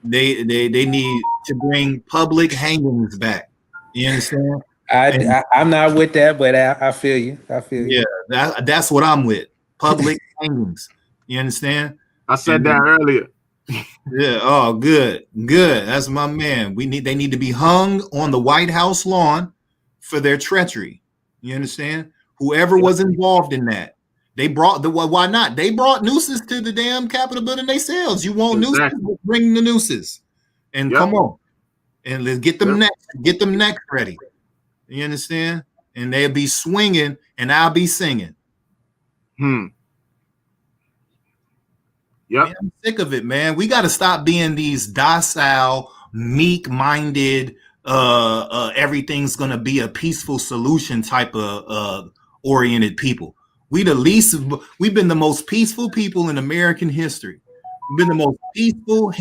They need to bring public hangings back. You understand? I'm not with that, but I feel you. I feel you. Yeah, that's what I'm with. Public hangings. You understand? I said that earlier. Yeah. Oh, good. That's my man. They need to be hung on the White House lawn for their treachery. You understand? Whoever was involved in that. They brought why not? They brought nooses to the damn Capitol building themselves. You want nooses? Bring the nooses. And come on. And let's get them next ready. You understand? And they'll be swinging and I'll be singing. Yep. Man, I'm sick of it, man. We got to stop being these docile, meek-minded, everything's going to be a peaceful solution type of oriented people. We've been the most peaceful people in American history. We've been the most peaceful,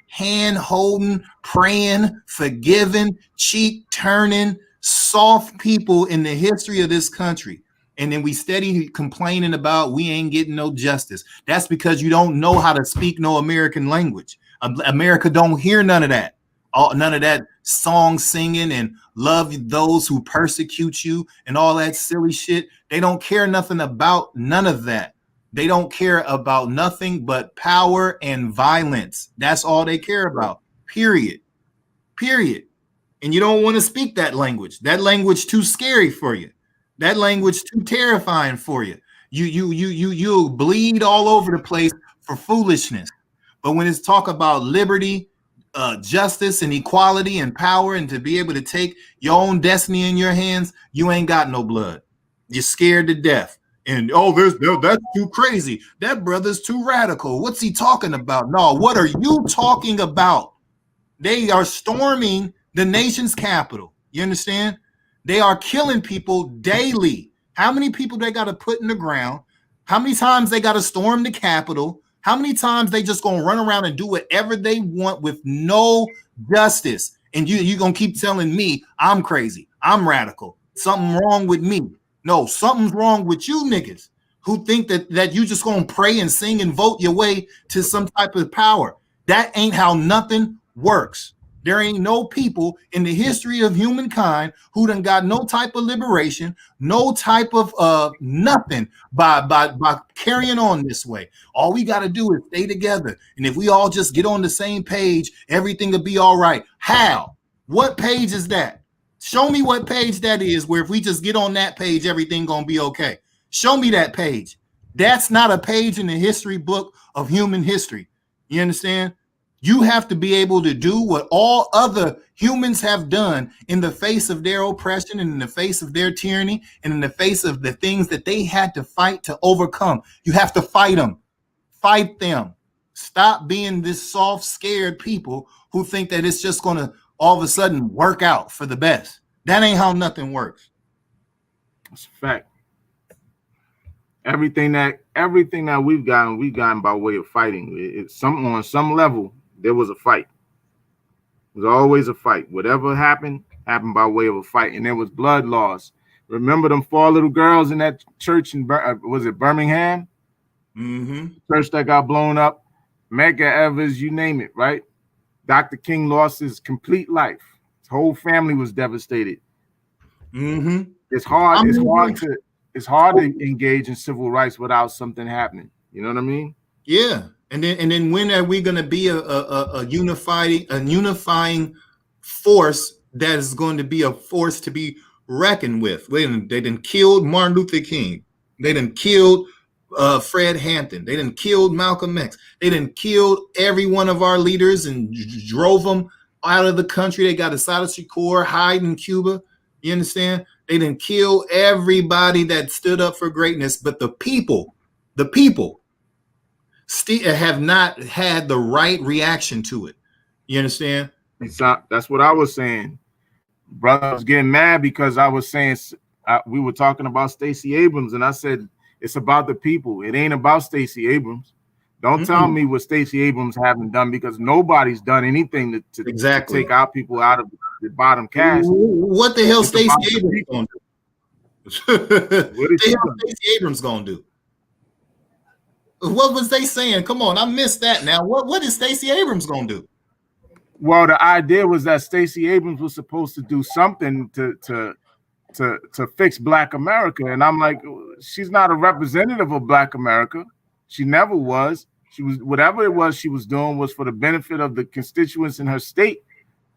hand-holding, praying, forgiving, cheek-turning, soft people in the history of this country. And then we steady complaining about we ain't getting no justice. That's because you don't know how to speak no American language. America don't hear none of that. None of that song singing and love those who persecute you and all that silly shit. They don't care nothing about none of that. They don't care about nothing but power and violence. That's all they care about. Period. And you don't want to speak that language. That language too scary for you. That language too terrifying for you. You bleed all over the place for foolishness. But when it's talk about liberty, justice, and equality and power, and to be able to take your own destiny in your hands, you ain't got no blood. You're scared to death. And that's too crazy. That brother's too radical. What's he talking about? No, what are you talking about? They are storming the nation's capital. You understand? They are killing people daily. How many people they got to put in the ground? How many times they got to storm the Capitol? How many times they just gonna run around and do whatever they want with no justice? And you gonna keep telling me I'm crazy, I'm radical, something wrong with me. No, something's wrong with you niggas who think that you just gonna pray and sing and vote your way to some type of power. That ain't how nothing works. There ain't no people in the history of humankind who done got no type of liberation, no type of nothing by carrying on this way. All we got to do is stay together. And if we all just get on the same page, everything will be all right. How? What page is that? Show me what page that is where if we just get on that page, everything going to be okay. Show me that page. That's not a page in the history book of human history. You understand? You have to be able to do what all other humans have done in the face of their oppression and in the face of their tyranny and in the face of the things that they had to fight to overcome. You have to fight them. Fight them. Stop being this soft, scared people who think that it's just going to all of a sudden work out for the best. That ain't how nothing works. That's a fact. Everything that we've gotten by way of fighting. It's on some level, there was a fight. There was always a fight. Whatever happened by way of a fight, and there was blood loss. Remember them 4 little girls in that church in was it Birmingham? Mm-hmm. Church that got blown up. Medgar Evers, you name it, right? Dr. King lost his complete life. His whole family was devastated. Mm-hmm. It's hard to engage in civil rights without something happening. You know what I mean? Yeah. And then when are we going to be a unifying force that is going to be a force to be reckoned with? They done killed Martin Luther King. They done killed Fred Hampton. They done killed Malcolm X. They done killed every one of our leaders and drove them out of the country. They got Assad Shakur hiding in Cuba. You understand? They done kill everybody that stood up for greatness. But the people still have not had the right reaction to it. You understand? That's what I was saying. Brother was getting mad because I was saying we were talking about Stacey Abrams, and I said it's about the people. It ain't about Stacey Abrams. Don't tell me what Stacey Abrams haven't done, because nobody's done anything to take our people out of the bottom caste. What the hell Stacey Abrams gonna do? What the hell Stacey Abrams gonna do? What was they saying? Come on, I missed that. Now, what is Stacey Abrams gonna do? Well, the idea was that Stacey Abrams was supposed to do something to fix Black America, and I'm like, she's not a representative of Black America. She never was. She was, whatever it was she was doing was for the benefit of the constituents in her state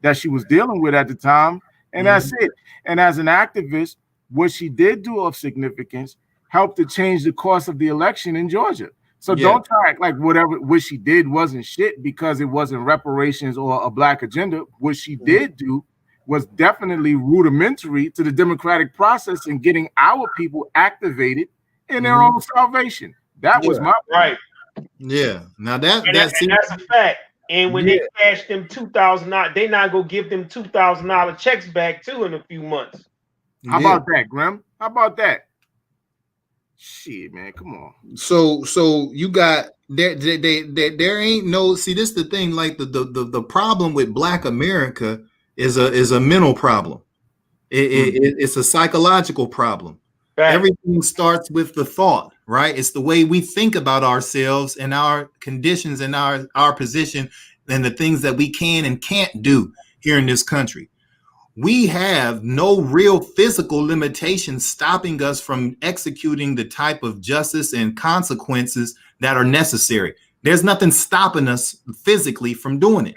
that she was dealing with at the time, and that's it. And as an activist, what she did do of significance helped to change the course of the election in Georgia. So don't try to act like what she did wasn't shit because it wasn't reparations or a Black agenda. What she did do was definitely rudimentary to the democratic process in getting our people activated in their own salvation. That was my right. Yeah. Now that's a fact. And when they cash them $2,000, they not gonna give them $2,000 checks back too in a few months. How about that, Grim? How about that? Shit, man, come on. So you got there ain't no, see, this is the thing, like the problem with Black America is a mental problem. It's a psychological problem. Right. Everything starts with the thought, right? It's the way we think about ourselves and our conditions and our position and the things that we can and can't do here in this country. We have no real physical limitations stopping us from executing the type of justice and consequences that are necessary. There's nothing stopping us physically from doing it.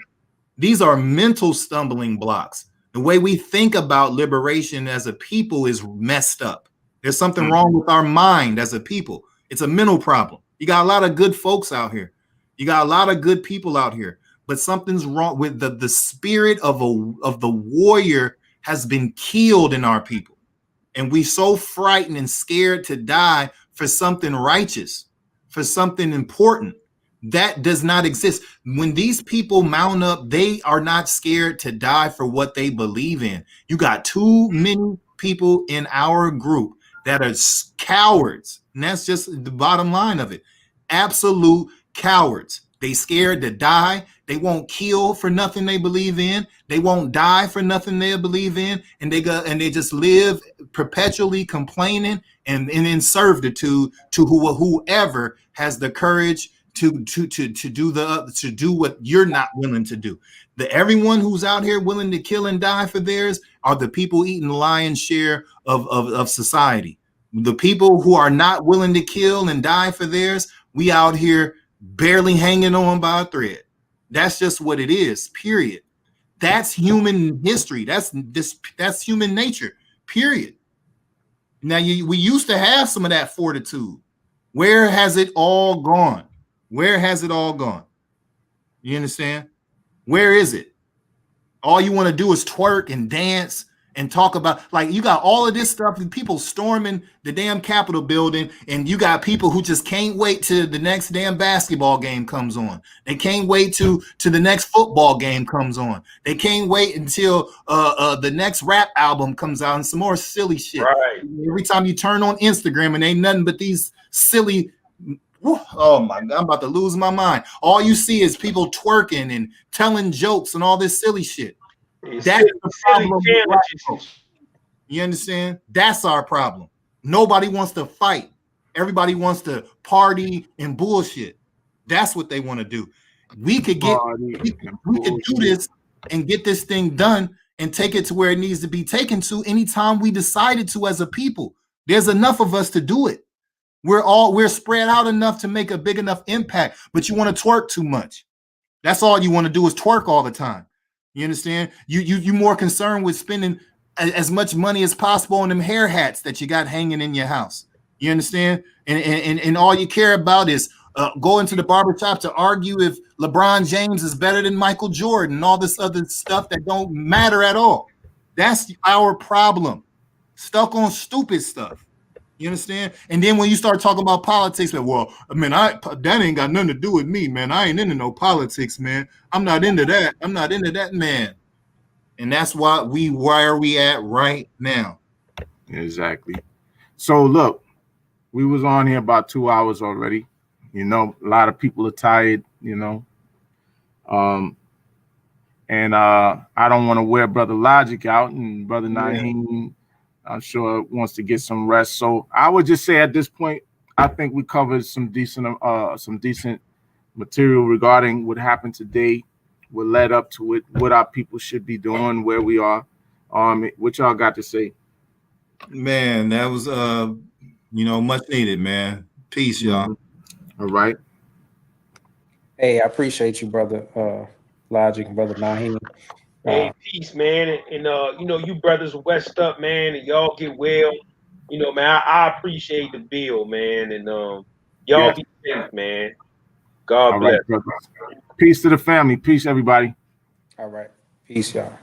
These are mental stumbling blocks. The way we think about liberation as a people is messed up. There's something wrong with our mind as a people. It's a mental problem. You got a lot of good folks out here. You got a lot of good people out here. But something's wrong with the spirit of the warrior has been killed in our people. And we so frightened and scared to die for something righteous, for something important. That does not exist. When these people mount up, they are not scared to die for what they believe in. You got too many people in our group that are cowards. And that's just the bottom line of it. Absolute cowards. They scared to die. They won't kill for nothing they believe in. They won't die for nothing they believe in. And they just live perpetually complaining and in servitude to whoever has the courage to do what you're not willing to do. Everyone who's out here willing to kill and die for theirs are the people eating the lion's share of society. The people who are not willing to kill and die for theirs, we out here barely hanging on by a thread. That's just what it is, period. That's human history. That's human nature, period. Now, we used to have some of that fortitude. Where has it all gone? Where has it all gone? You understand? Where is it? All you want to do is twerk and dance and talk about, like, you got all of this stuff and people storming the damn Capitol building, and you got people who just can't wait till the next damn basketball game comes on. They can't wait to the next football game comes on. They can't wait until the next rap album comes out and some more silly shit. Right. Every time you turn on Instagram and ain't nothing but these silly, oh my God, I'm about to lose my mind. All you see is people twerking and telling jokes and all this silly shit. That's the problem. You understand? That's our problem. Nobody wants to fight. Everybody wants to party and bullshit. That's what they want to do. We could do this and get this thing done and take it to where it needs to be taken to anytime we decided to as a people. There's enough of us to do it. We're spread out enough to make a big enough impact, but you want to twerk too much. That's all you want to do is twerk all the time. You understand? You more concerned with spending as much money as possible on them hair hats that you got hanging in your house. You understand? And all you care about is going to the barbershop to argue if LeBron James is better than Michael Jordan and all this other stuff that don't matter at all. That's our problem. Stuck on stupid stuff. You understand? And then when you start talking about politics, well, I mean, that ain't got nothing to do with me, man. I ain't into no politics, man. I'm not into that. I'm not into that, man. And that's why where we at right now. Exactly. So look, we was on here about 2 hours already. You know, a lot of people are tired, you know. And I don't want to wear Brother Logic out, and Brother Naheem, I'm sure, wants to get some rest. So I would just say at this point, I think we covered some decent material regarding what happened today, what led up to it, what our people should be doing, where we are. What y'all got to say? Man, that was much needed, man. Peace, y'all. All right. Hey, I appreciate you, brother Logic and Brother Naheem. Hey, peace, man. And you brothers West up, man, and y'all get well. You know, man, I appreciate the bill, man. And y'all be safe, man. God bless. Right, peace to the family. Peace, everybody. All right. Peace, y'all.